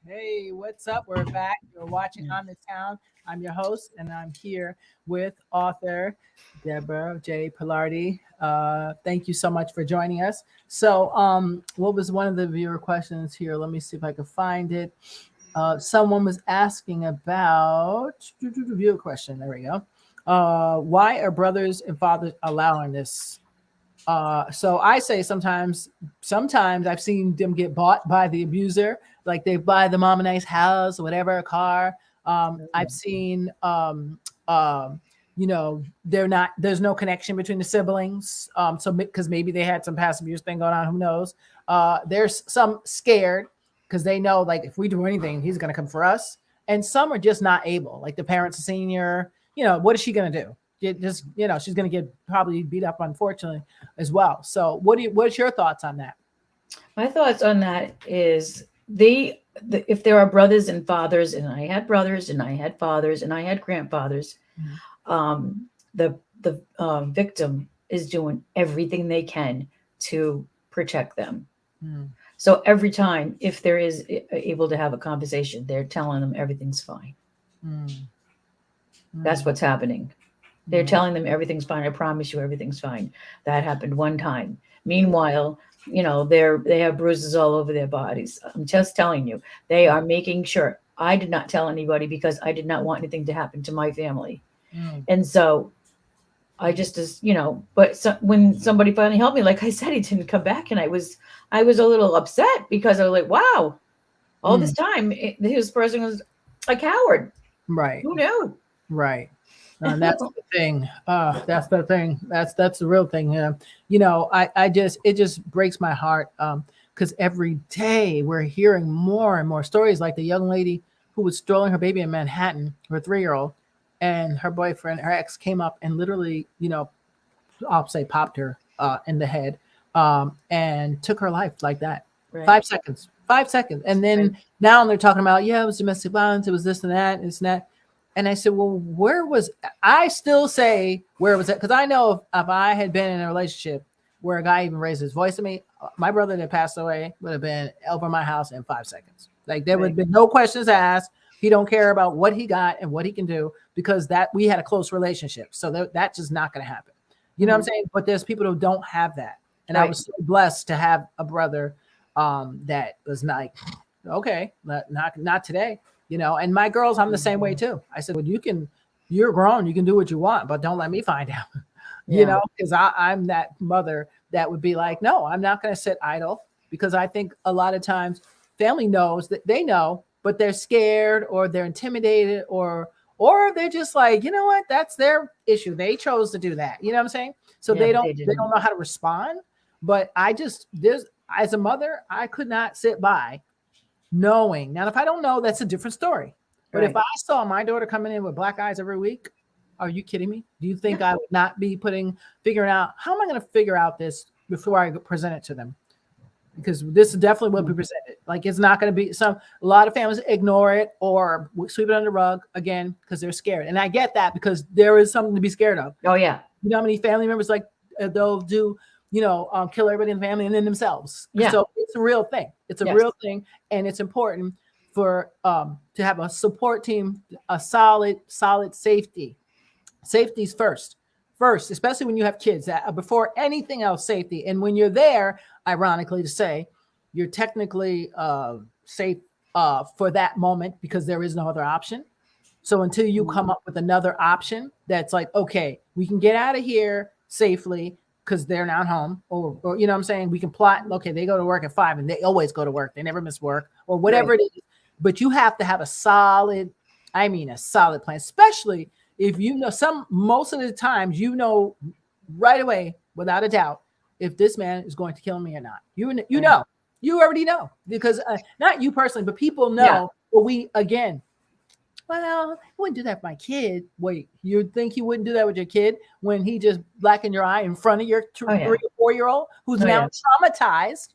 Hey, what's up? We're back. You're watching On the Town. I'm your host, and I'm here with author Debra J. Palardy. Thank you so much for joining us. So, what was one of the viewer questions here? Let me see if I can find it. Someone was asking about viewer question. There we go. Why are brothers and fathers allowing this? So I say sometimes I've seen them get bought by the abuser, like they buy the mom a nice house or whatever, a car. I've seen, there's no connection between the siblings. So because maybe they had some past abuse thing going on, who knows? There's some scared because they know, like, if we do anything, he's going to come for us. And some are just not able, like the parents, a senior, what is she going to do? She's going to get probably beat up, unfortunately, as well. So what's your thoughts on that? My thoughts on that is if there are brothers and fathers, and I had brothers and I had fathers and I had grandfathers, the victim is doing everything they can to protect them. So every time, if there is able to have a conversation, they're telling them everything's fine. That's what's happening. They're telling them everything's fine. I promise you everything's fine. That happened one time. Meanwhile, they have bruises all over their bodies. I'm just telling you, they are making sure. I did not tell anybody because I did not want anything to happen to my family. And so I just, when somebody finally helped me, like I said, he didn't come back. And I was a little upset because I was like, wow, all this time, this person was a coward. Right. Who knew? Right. And that's the thing. That's the thing. That's the real thing. It just breaks my heart. Because every day we're hearing more and more stories, like the young lady who was strolling her baby in Manhattan, her 3-year-old, and her boyfriend, her ex, came up and literally, I'll say popped her in the head, and took her life like that. Right. 5 seconds. 5 seconds. And then now they're talking about, it was domestic violence. It was this and that, and that. And I said, well, I still say, where was it? Because I know if I had been in a relationship where a guy even raised his voice to me, my brother that passed away would have been over my house in 5 seconds. Like there would have been no questions asked. He don't care about what he got and what he can do because that we had a close relationship. So that's just not going to happen. You know what I'm saying? But there's people who don't have that. And I was so blessed to have a brother that was like, okay, not today. And my girls, I'm the same way too. I said, well, you're grown, you can do what you want, but don't let me find out, because I'm that mother that would be like, no, I'm not going to sit idle, because I think a lot of times family knows that they know, but they're scared or they're intimidated or they're just like, you know what, that's their issue. They chose to do that. You know what I'm saying? So they don't know how to respond. But as a mother, I could not sit by knowing. Now, if I don't know, that's a different story. But if I saw my daughter coming in with black eyes every week, are you kidding me? Do you think I would not be figuring out, how am I going to figure out this before I present it to them? Because this is definitely what we presented. Like, it's not going to be a lot of families ignore it or sweep it under the rug again, because they're scared. And I get that, because there is something to be scared of. Oh yeah. You know how many family members, like they'll do, kill everybody in the family and then themselves. Yeah. So it's a real thing. It's a real thing. And it's important for to have a support team, a solid safety. Safety's first, especially when you have kids, before anything else, safety. And when you're there, ironically to say, you're technically safe for that moment, because there is no other option. So until you come up with another option that's like, okay, we can get out of here safely because they're not home, or you know what I'm saying? We can plot, okay, they go to work at 5 and they always go to work. They never miss work or whatever it is. But you have to have a solid plan, especially if most of the times, right away, without a doubt, if this man is going to kill me or not. You already know, because not you personally, but people know. Yeah. But I wouldn't do that for my kid. Wait, you think you wouldn't do that with your kid when he just blackened your eye in front of your 3 or 4-year-old who's now traumatized,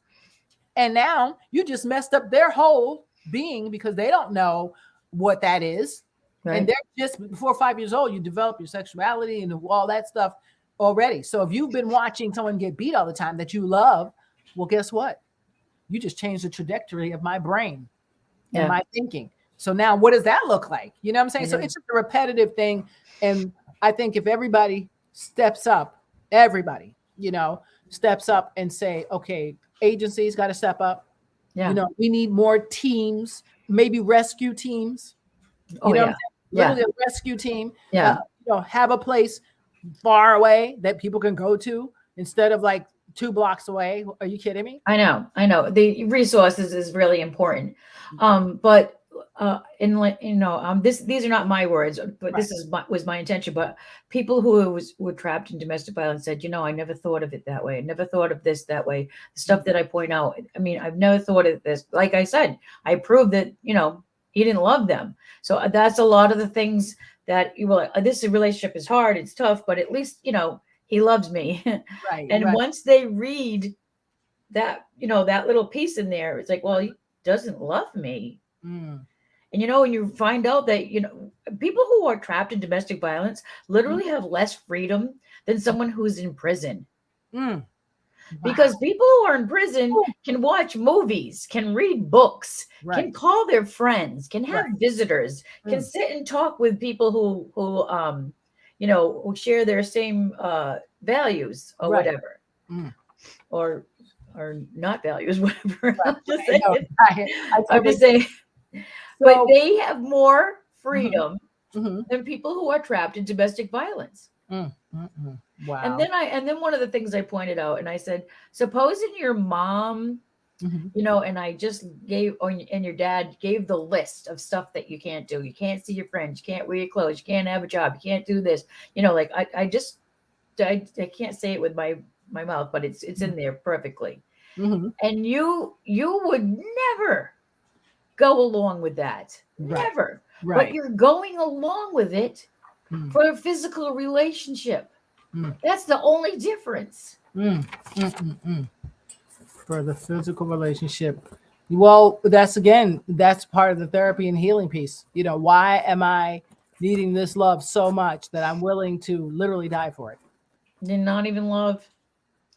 and now you just messed up their whole being because they don't know what that is. Right. And they're just before 5 years old, you develop your sexuality and all that stuff already. So if you've been watching someone get beat all the time that you love, well, guess what? You just changed the trajectory of my brain and my thinking. So now what does that look like? You know what I'm saying? Mm-hmm. So it's just a repetitive thing. And I think if everybody steps up and say, okay, agencies got to step up. Yeah. We need more teams, maybe rescue teams. Literally a rescue team. Yeah. Have a place far away that people can go to, instead of like 2 blocks away. Are you kidding me? I know. The resources is really important. But these are not my words, but this was my intention. But people who were trapped in domestic violence said, I never thought of it that way. I never thought of this that way. The stuff that I point out. I mean, I've never thought of this. Like I said, I proved that, he didn't love them. So that's a lot of the things that you were like, this relationship is hard. It's tough, but at least, he loves me. Right. And once they read that, that little piece in there, it's like, well, he doesn't love me. And, when you find out that, people who are trapped in domestic violence literally have less freedom than someone who's in prison. Wow. Because people who are in prison can watch movies, can read books, can call their friends, can have visitors, can sit and talk with people who share their same values or whatever, or not values, whatever. I'm just saying. But they have more freedom than people who are trapped in domestic violence. Wow. And then one of the things I pointed out, and I said, supposing your mom, and I just and your dad gave the list of stuff that you can't do. You can't see your friends. You can't wear your clothes. You can't have a job. You can't do this. Like I can't say it with my mouth, but it's in there perfectly. And you would never go along with that. Never. But you're going along with it for a physical relationship. That's the only difference. For the physical relationship. Well, that's part of the therapy and healing piece. Why am I needing this love so much that I'm willing to literally die for it? You're not even love.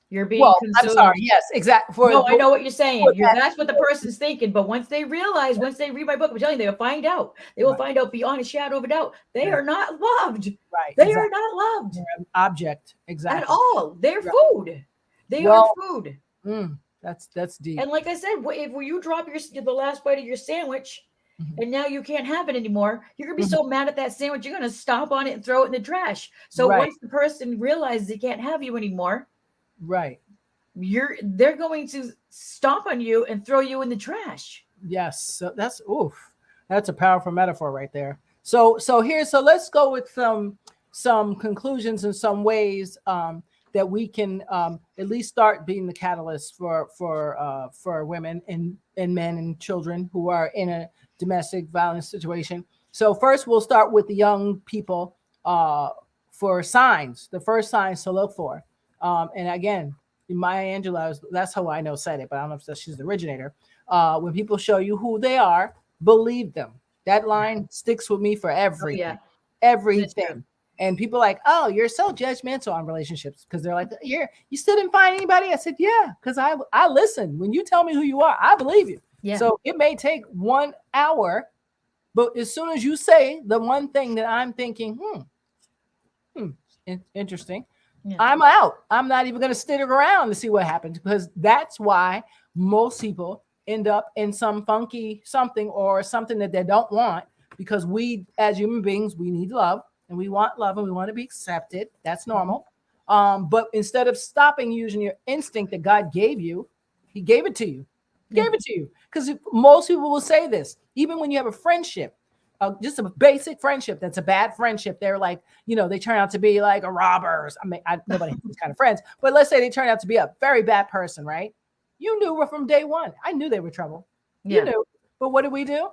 You're being consumed. I'm sorry. Yes, exactly. I know what you're saying. That's what the person's thinking. But once they read my book, I'm telling you, they'll find out. They will find out beyond a shadow of a doubt. They are not loved. Right. They are not loved. They're an object. Exactly. At all. They're food. They are food. That's deep. And like I said, if you drop the last bite of your sandwich and now you can't have it anymore, you're going to be so mad at that sandwich, you're going to stomp on it and throw it in the trash. So once the person realizes they can't have you anymore, they're going to stomp on you and throw you in the trash. Yes. So that's a powerful metaphor right there. So let's go with some conclusions and some ways that we can at least start being the catalyst for women and men and children who are in a domestic violence situation. So first we'll start with the young people for signs, the first signs to look for. And again, Maya Angelou, that's how I know said it, but I don't know if she's the originator. When people show you who they are, believe them. That line sticks with me for everything. Everything. And people are like, oh, you're so judgmental on relationships because they're like, you still didn't find anybody? I said, yeah, because I listen. When you tell me who you are, I believe you. Yeah. So it may take 1 hour, but as soon as you say the one thing that I'm thinking, interesting, I'm out. I'm not even going to stick around to see what happens, because that's why most people end up in some funky something or something that they don't want, because we as human beings, we need love. And we want love and we want to be accepted. That's normal. But instead of stopping using your instinct that God gave you, he gave it to you. Gave it to you. Because most people will say this, even when you have a friendship, just a basic friendship that's a bad friendship. They're like, they turn out to be like a robber. Nobody has these kind of friends. But let's say they turn out to be a very bad person, right? You knew from day one. I knew they were trouble. Yeah. You knew. But what did we do?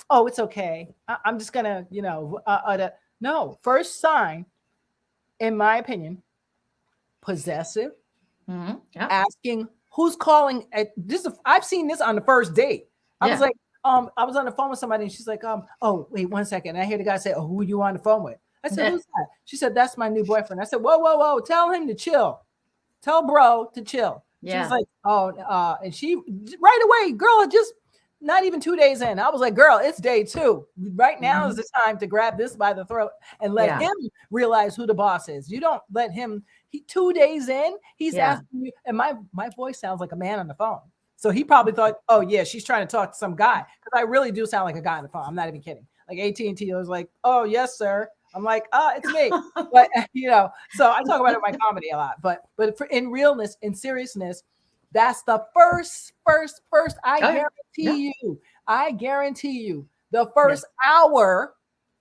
Oh, it's okay. I'm just going to, no, first sign, in my opinion, possessive, asking who's calling. I've seen this on the first date. I was like, I was on the phone with somebody and she's like, oh, wait 1 second. And I hear the guy say, oh, who are you on the phone with? I said, who's that? She said, that's my new boyfriend. I said, whoa, tell him to chill. Tell bro to chill. Yeah. She was like, and she right away, girl, just not even 2 days in. I was like, girl, it's day 2. Right now is the time to grab this by the throat and let him realize who the boss is. You don't let him, 2 days in, he's asking you, and my voice sounds like a man on the phone. So he probably thought, oh yeah, she's trying to talk to some guy. Because I really do sound like a guy on the phone. I'm not even kidding. Like AT&T was like, oh yes, sir. I'm like, it's me. But so I talk about it in my comedy a lot. But in realness, in seriousness, that's the first. I guarantee you, the first hour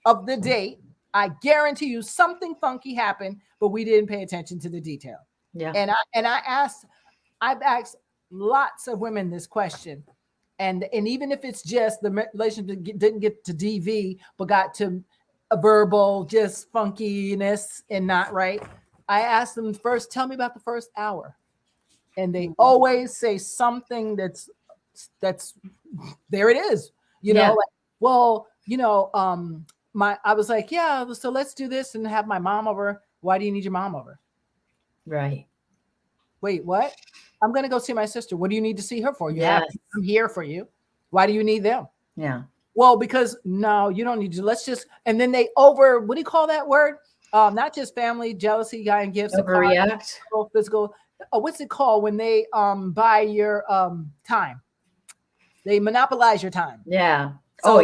of the date, I guarantee you something funky happened, but we didn't pay attention to the detail. Yeah. And I've asked lots of women this question. And even if it's just the relationship didn't get to DV, but got to a verbal, just funkiness and not right, I ask them first, tell me about the first hour. And they always say something that's there it is. I was like, yeah, so let's do this and have my mom over. Why do you need your mom over? Right. Wait, what? I'm going to go see my sister. What do you need to see her for? I'm here for you. Why do you need them? Yeah. Well, because no, you don't need to. Let's just, and then they what do you call that word? Not just family, jealousy, guy and gifts. Overreact. Physical. What's it called when they buy your time? They monopolize your time. Yeah. So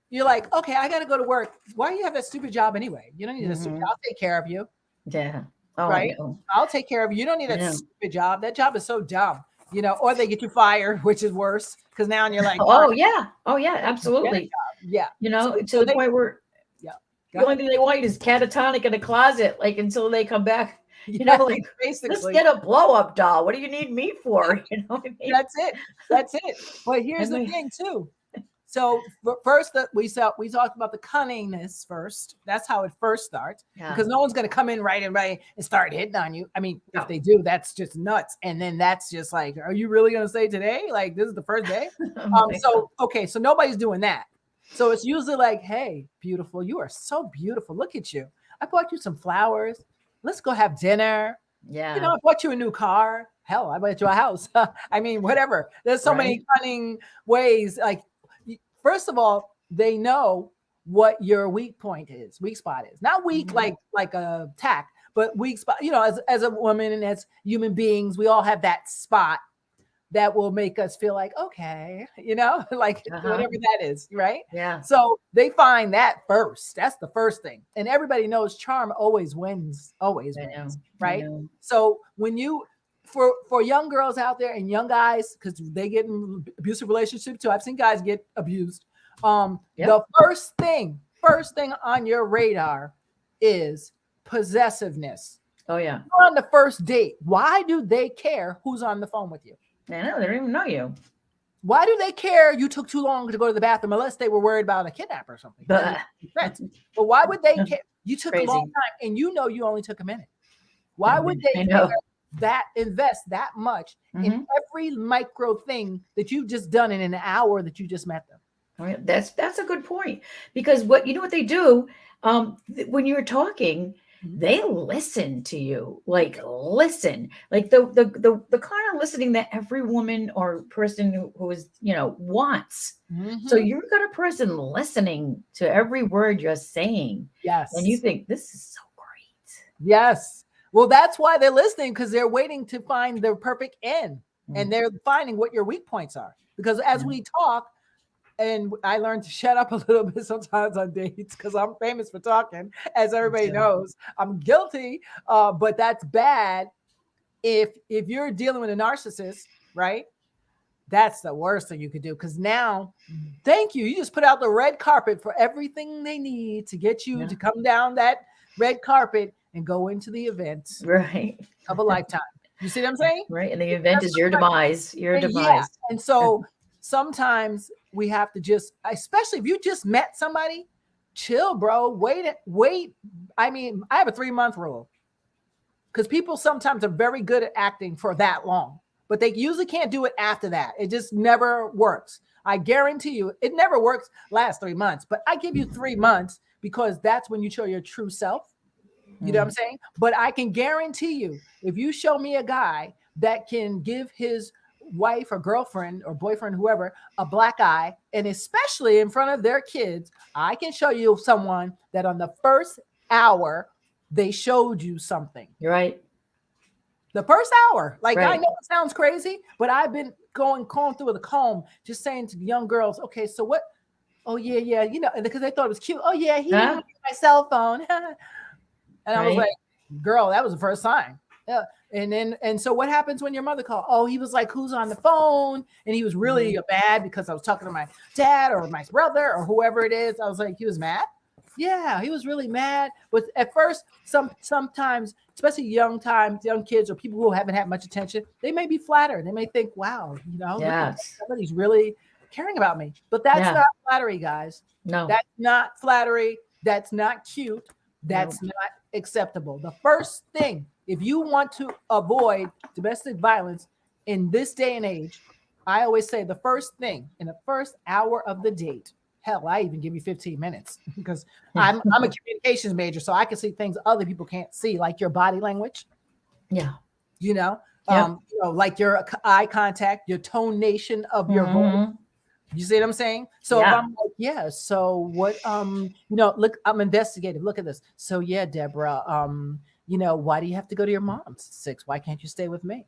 you're like, okay, I got to go to work. Why do you have that stupid job anyway? You don't need a stupid job. I'll take care of you. Yeah. Oh, right. I'll take care of you. You don't need a stupid job. That job is so dumb, or they get you fired, which is worse because now you're like, oh yeah, absolutely. Yeah. To the point where the only thing they want is catatonic in a closet, like until they come back. Like basically, let's get a blow up doll. What do you need me for? You know what I mean? That's it. But here's the thing too. So first, we talked about the cunningness first. That's how it first starts, because no one's going to come in right and start hitting on you. I mean, if they do, that's just nuts. And then that's just like, are you really going to say today? Like, this is the first day? So nobody's doing that. So it's usually like, hey, beautiful, you are so beautiful. Look at you. I bought you some flowers. Let's go have dinner. Yeah. I bought you a new car. Hell, I bought you a house. I mean, whatever. There's so many cunning ways. Like, first of all, they know what your weak spot is. Not weak like a tack, but weak spot. As a woman and as human beings, we all have that spot that will make us feel like, okay, whatever that is, right? Yeah. So they find that first. That's the first thing. And everybody knows charm always wins, right? So when for young girls out there and young guys, because they get in abusive relationships too. I've seen guys get abused. The first thing on your radar is possessiveness. Oh yeah. You're on the first date. Why do they care who's on the phone with you? I know, they don't even know you. Why do they care you took too long to go to the bathroom, unless they were worried about a kidnapper or something? But why would they care? You took a long time and you only took a minute. Why would they care invest that much in every micro thing that you've just done in an hour that you just met them? Right. That's a good point, because what they do when you're talking, they listen to you, like the kind of listening that every woman or person who is wants. So you've got a person listening to every word you're saying. Yes. And you think, this is so great. Yes. Well, that's why they're listening, because they're waiting to find their perfect end, and they're finding what your weak points are. Because as we talk, and I learned to shut up a little bit sometimes on dates, because I'm famous for talking, as everybody knows. I'm guilty, but that's bad. If you're dealing with a narcissist, right? That's the worst thing you could do, because now, thank you. You just put out the red carpet for everything they need to get you to come down that red carpet and go into the event of a lifetime. You see what I'm saying? Right. And the event is your demise. Yeah. And so sometimes we have to just, especially if you just met somebody, chill, bro. Wait. I mean, I have a 3-month rule, because people sometimes are very good at acting for that long, but they usually can't do it after that. It just never works. I guarantee you it never works last 3 months, but I give you 3 months, because that's when you show your true self. You know what I'm saying? But I can guarantee you, if you show me a guy that can give his wife or girlfriend or boyfriend, whoever, a black eye, and especially in front of their kids, I can show you someone that on the first hour, they showed you something. You're right. The first hour. I know it sounds crazy, but I've been going through with a comb, just saying to young girls, okay, so what? oh yeah, because they thought it was cute. Oh yeah, he didn't Huh? want to get my cell phone. And I was Right. like, girl, that was the first sign. Yeah. And so what happens when your mother called? Oh, he was like, who's on the phone? And he was really mad because I was talking to my dad or my brother or whoever it is. I was like, he was mad. Yeah, he was really mad. But at first, sometimes, especially young kids or people who haven't had much attention, they may be flattered. They may think, wow, look at Yes. somebody's really caring about me. But that's not flattery, guys. No. That's not flattery. That's not cute. That's not acceptable. The first thing, if you want to avoid domestic violence in this day and age, I always say the first thing in the first hour of the date. Hell, I even give you 15 minutes because I'm a communications major, so I can see things other people can't see, like your body language. Yeah. Like your eye contact, your tonation of your voice. You see what I'm saying? So if I'm like, so what, look, I'm investigative. Look at this. So yeah, Deborah, why do you have to go to your mom's 6? Why can't you stay with me?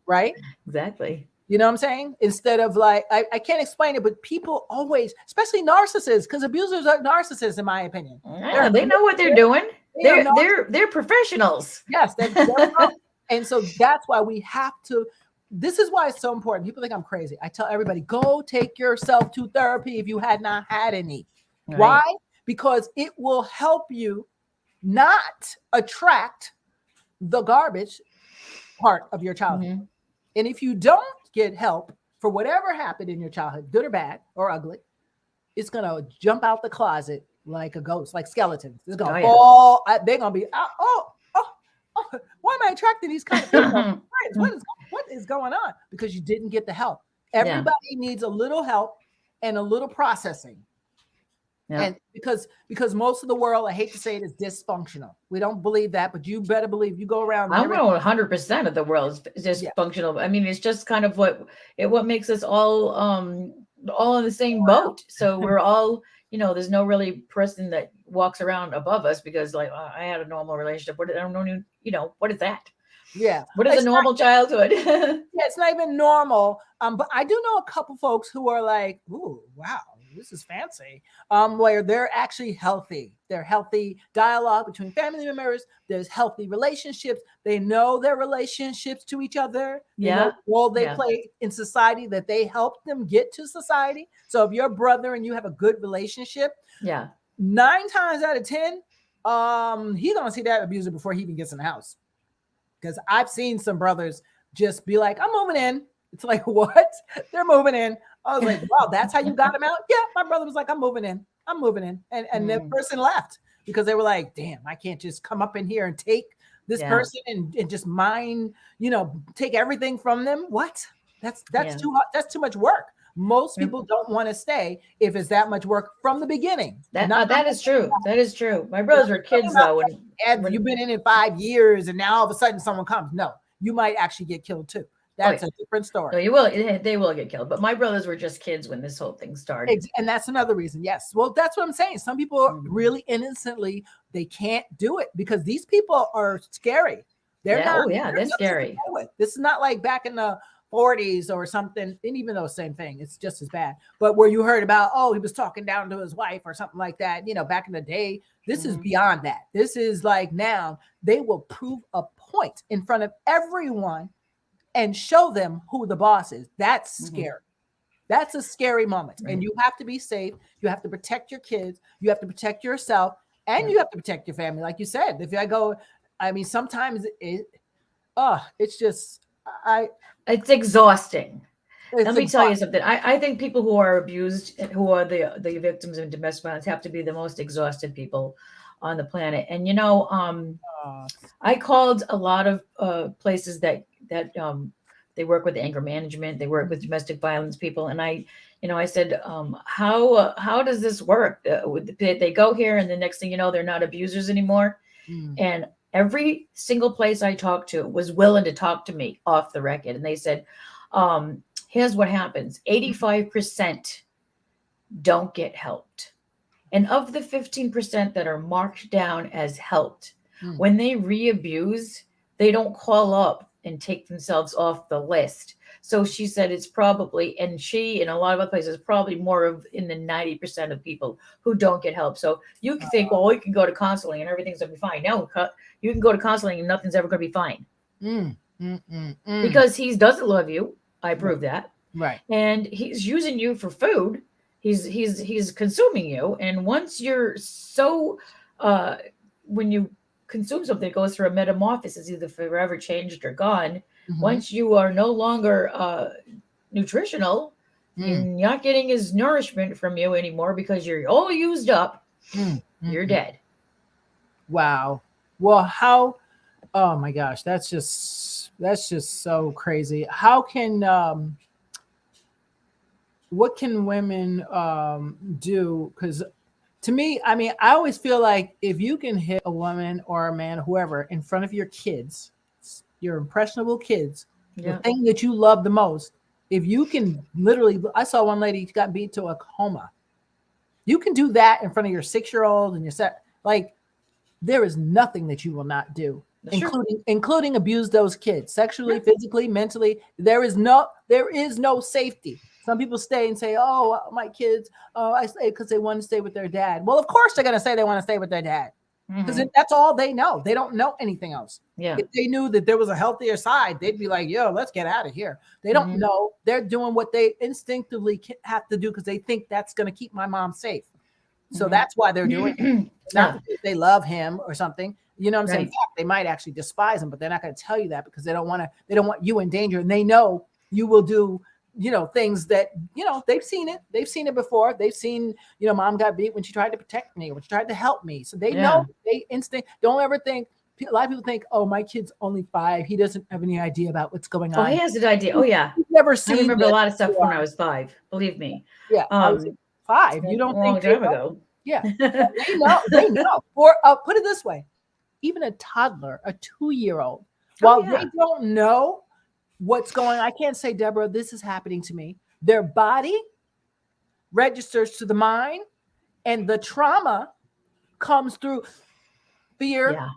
Right? Exactly. You know what I'm saying? Instead of like, I can't explain it, but people always, especially narcissists, because abusers are narcissists, in my opinion. Yeah, they know what they're doing. They're professionals. Yes. And so that's why we have to. This is why it's so important. People think I'm crazy. I tell everybody, go take yourself to therapy if you had not had any. Right. Why? Because it will help you not attract the garbage part of your childhood. And if you don't get help for whatever happened in your childhood, good or bad or ugly, it's going to jump out the closet like a ghost, like skeletons. It's going to fall. They're going to be, why am I attracting these kind of people? What is going on? Because you didn't get the help. Everybody needs a little help and a little processing. Yeah. And because most of the world, I hate to say it, is dysfunctional. We don't believe that, but you better believe you go around. I don't know 100% of the world is dysfunctional. Yeah. I mean, it's just kind of what makes us all in the same boat. So we're all, there's no really person that walks around above us because like I had a normal relationship. I don't know, what is that? Yeah. What is a normal childhood? It's not even normal. But I do know a couple folks who are like, ooh, wow, this is fancy. Where they're actually healthy. They're healthy dialogue between family members. There's healthy relationships. They know their relationships to each other. They know the role they play in society, that they help them get to society. So if you're a brother and you have a good relationship, 9 times out of 10, he's gonna see that abuser before he even gets in the house. Because I've seen some brothers just be like, I'm moving in. It's like, what? They're moving in. I was like, wow, that's how you got him out? Yeah, my brother was like, I'm moving in. And the person left because they were like, damn, I can't just come up in here and take this person and just mine, take everything from them. What? That's too much work. Most people don't want to stay if it's that much work from the beginning. That is true. That is true. My brothers were kids though. When you've been in it 5 years and now all of a sudden someone comes. No, you might actually get killed too. That's a different story. No, you will. They will get killed. But my brothers were just kids when this whole thing started. And that's another reason. Yes. Well, that's what I'm saying. Some people really innocently, they can't do it because these people are scary. They're not. Oh yeah, they're scary. This is not like back in the 40s or something, and even though same thing, it's just as bad. But where you heard about, he was talking down to his wife or something like that, back in the day, this is beyond that. This is like now they will prove a point in front of everyone and show them who the boss is. That's scary. That's a scary moment. Right. And you have to be safe. You have to protect your kids. You have to protect yourself, and you have to protect your family. Like you said, sometimes it's just, it's exhausting. Let me tell you something. I think people who are abused, who are the victims of domestic violence, have to be the most exhausted people on the planet. And I called a lot of places that they work with anger management, they work with domestic violence people, and I said, how does this work? They go here, and the next thing you know, they're not abusers anymore. And every single place I talked to was willing to talk to me off the record. And they said, here's what happens. 85% don't get helped. And of the 15% that are marked down as helped, when they re-abuse, they don't call up and take themselves off the list. So she said it's probably, and she and a lot of other places, probably more of in the 90% of people who don't get help. So you can think, well, we can go to counseling and everything's gonna be fine. No, you can go to counseling and nothing's ever gonna be fine. Because he doesn't love you. I prove that. Right. And he's using you for food. He's consuming you. And once you're so, when you consume something, it goes through a metamorphosis, either forever changed or gone. Once you are no longer nutritional, you're not getting his nourishment from you anymore because you're all used up. You're dead. Wow. Well, how? Oh my gosh, that's just so crazy. How can what can women do? Because to me, I mean, I always feel like if you can hit a woman or a man, whoever, in front of your kids, your impressionable kids, the thing that you love the most, if you can literally, I saw one lady got beat to a coma. You can do that in front of your 6-year-old and like, there is nothing that you will not do. Including abuse those kids sexually, physically, mentally. There is no safety. Some people stay and say, "Oh, my kids, I stay because they want to stay with their dad." Well, of course they're going to say they want to stay with their dad because that's all they know. They don't know anything else. Yeah. If they knew that there was a healthier side, they'd be like, "Yo, let's get out of here." They don't know. They're doing what they instinctively have to do because they think that's going to keep my mom safe. So that's why they're doing it. Not because they love him or something. You know what I'm saying? In fact, they might actually despise him, but they're not going to tell you that because they don't want you in danger. And they know you will do, things that, they've seen it. They've seen it before. They've seen, mom got beat when she tried to protect me, when she tried to help me. So they know, they instinct. Don't ever think, a lot of people think, oh, my kid's only 5. He doesn't have any idea about what's going on. Oh, he has an idea. Oh, yeah. He's never seen I remember a lot of stuff when I was 5. Believe me. Yeah. I was 5. You don't a long think time ago. Yeah. They know. Or put it this way. Even a toddler, a 2-year-old, while they don't know what's going on, I can't say, Deborah, this is happening to me. Their body registers to the mind, and the trauma comes through fear,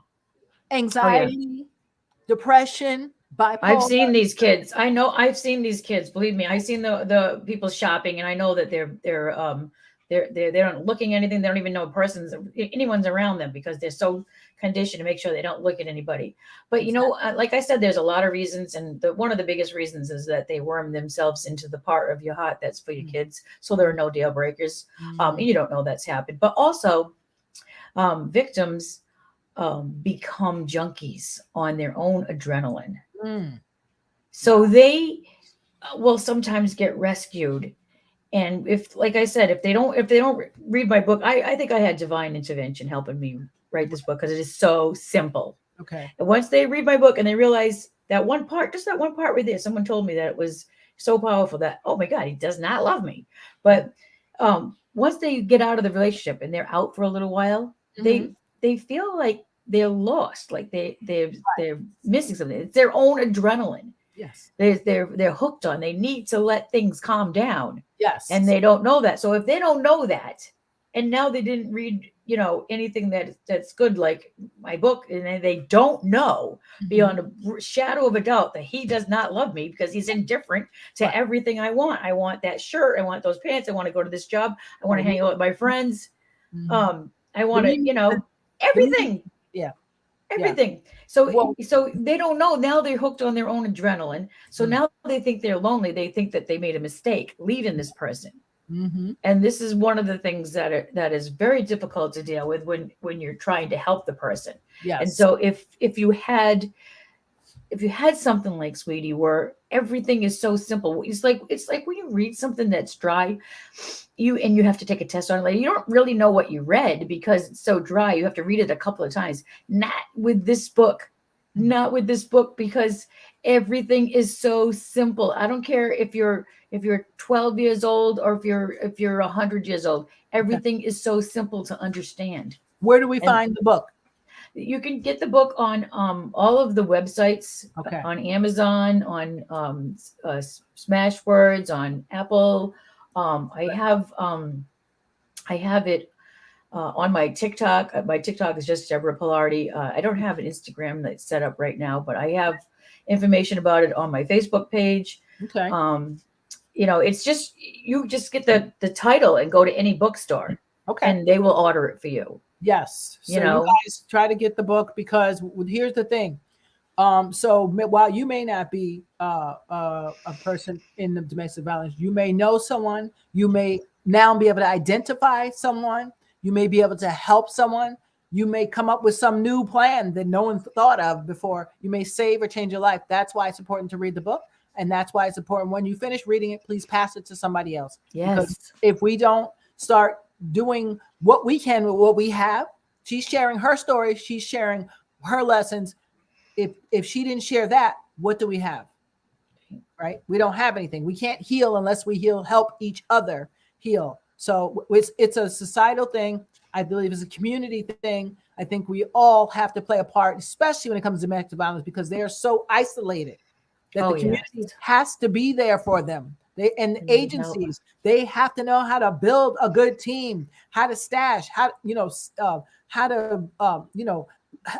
anxiety, depression, bipolar. I've seen these kids. I know I've seen these kids. Believe me, I've seen the people shopping, and I know that they're not looking at anything. They don't even know anyone's around them because they're so conditioned to make sure they don't look at anybody. But like I said, there's a lot of reasons, and one of the biggest reasons is that they worm themselves into the part of your heart that's for your kids. So there are no deal breakers. You don't know that's happened. But also, victims become junkies on their own adrenaline. So they will sometimes get rescued. And if, like I said, if they don't read my book, I think I had divine intervention helping me write this book because it is so simple. Okay. And once they read my book and they realize that one part, just that one part right there, someone told me that it was so powerful that, oh my God, he does not love me. But once they get out of the relationship and they're out for a little while, they feel like they're lost, like they're missing something. It's their own adrenaline. Yes. They're hooked on. They need to let things calm down. Yes. And they don't know that. So if they don't know that, and now they didn't read, anything that's good, like my book, and they don't know beyond a shadow of a doubt that he does not love me because he's indifferent to everything I want. I want that shirt. I want those pants. I want to go to this job. I want to hang out with my friends. I want to, everything. Yeah. Everything. So they don't know. Now they're hooked on their own adrenaline. So now they think they're lonely. They think that they made a mistake leaving this person. And this is one of the things that is very difficult to deal with when you're trying to help the person. Yes. And so if you had something like Sweetie, where everything is so simple, it's like when you read something that's dry, you have to take a test on it later. You don't really know what you read because it's so dry. You have to read it a couple of times. Not with this book, because everything is so simple. I don't care if you're 12 years old or if you're 100 years old. Everything is so simple to understand. Where do we find the book? You can get the book on all of the websites, on Amazon, on Smashwords, on Apple. I have it on my TikTok. My TikTok is just Debra Palardy. I don't have an Instagram that's set up right now, but I have information about it on my Facebook page. Okay. It's just, you just get the title and go to any bookstore, Okay. and they will order it for you. Yes. So you guys try to get the book, because here's the thing. So while you may not be a person in the domestic violence, you may know someone, you may now be able to identify someone, you may be able to help someone, you may come up with some new plan that no one thought of before. You may save or change your life. That's why it's important to read the book. And that's why it's important, when you finish reading it, please pass it to somebody else. Yes. Because if we don't start doing what we can with what we have, she's sharing her story, she's sharing her lessons. If she didn't share that, what do we have? Right? We don't have anything. We can't heal unless we help each other heal. So it's a societal thing. I believe it's a community thing. I think we all have to play a part, especially when it comes to domestic violence, because they are so isolated that the community has to be there for them. And agencies, they have to know how to build a good team, how to stash, how to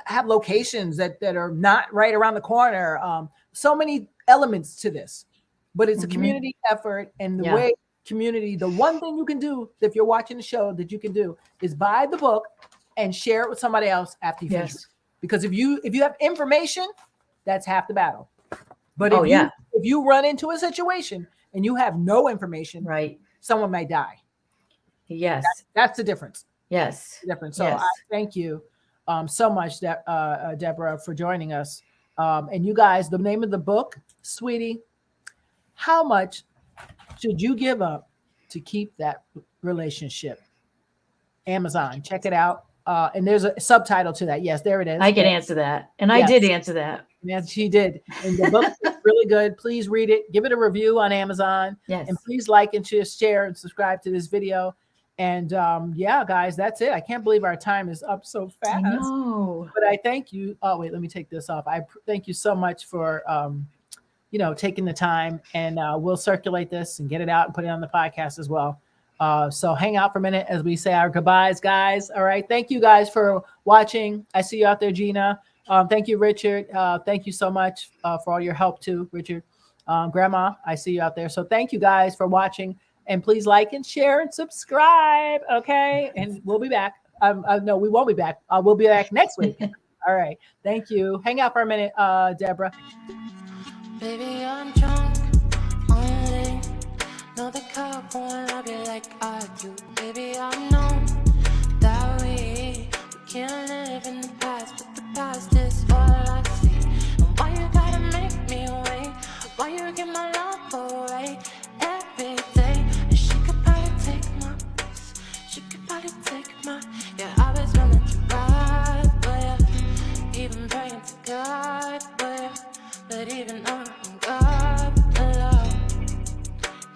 have locations that are not right around the corner. So many elements to this, but it's a community effort. And the way community, the one thing you can do, if you're watching the show, that you can do is buy the book and share it with somebody else after you finish it. Because if you have information, that's half the battle. But if you run into a situation and you have no information, right, someone may die. Yes. That's the difference. Yes. So I thank you so much, Debra, for joining us. And you guys, the name of the book, sweetie, how much should you give up to keep that relationship? Amazon, check it out. And there's a subtitle to that. Yes, there it is. I can answer that. And I did answer that. Yes, she did. And the book is really good. Please read it. Give it a review on Amazon. Yes. And please like and share and subscribe to this video. And guys, that's it. I can't believe our time is up so fast. I know. But I thank you. Oh, wait, let me take this off. I thank you so much for taking the time, and we'll circulate this and get it out and put it on the podcast as well. So hang out for a minute as we say our goodbyes, guys. All right. Thank you guys for watching. I see you out there, Gina. Thank you, Richard. Thank you so much for all your help too, Richard. Grandma, I see you out there. So thank you guys for watching, and please like and share and subscribe. Okay. And we'll be back. No, we won't be back. We'll be back next week. All right. Thank you. Hang out for a minute, Debra. Baby, I'm drunk on lean. No, the cup won't love you like I do. Baby, I know that we can't live in the past, but the past is all I see. And why you gotta make me wait? Why you give my love away every day? And she could probably take my place. She could probably take my. Yeah, I was willing to ride, but even praying to God, but even I'm God alone.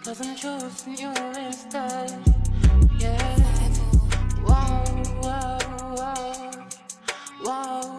'Cause I'm choosing you instead. Yeah. Whoa, whoa, whoa, whoa.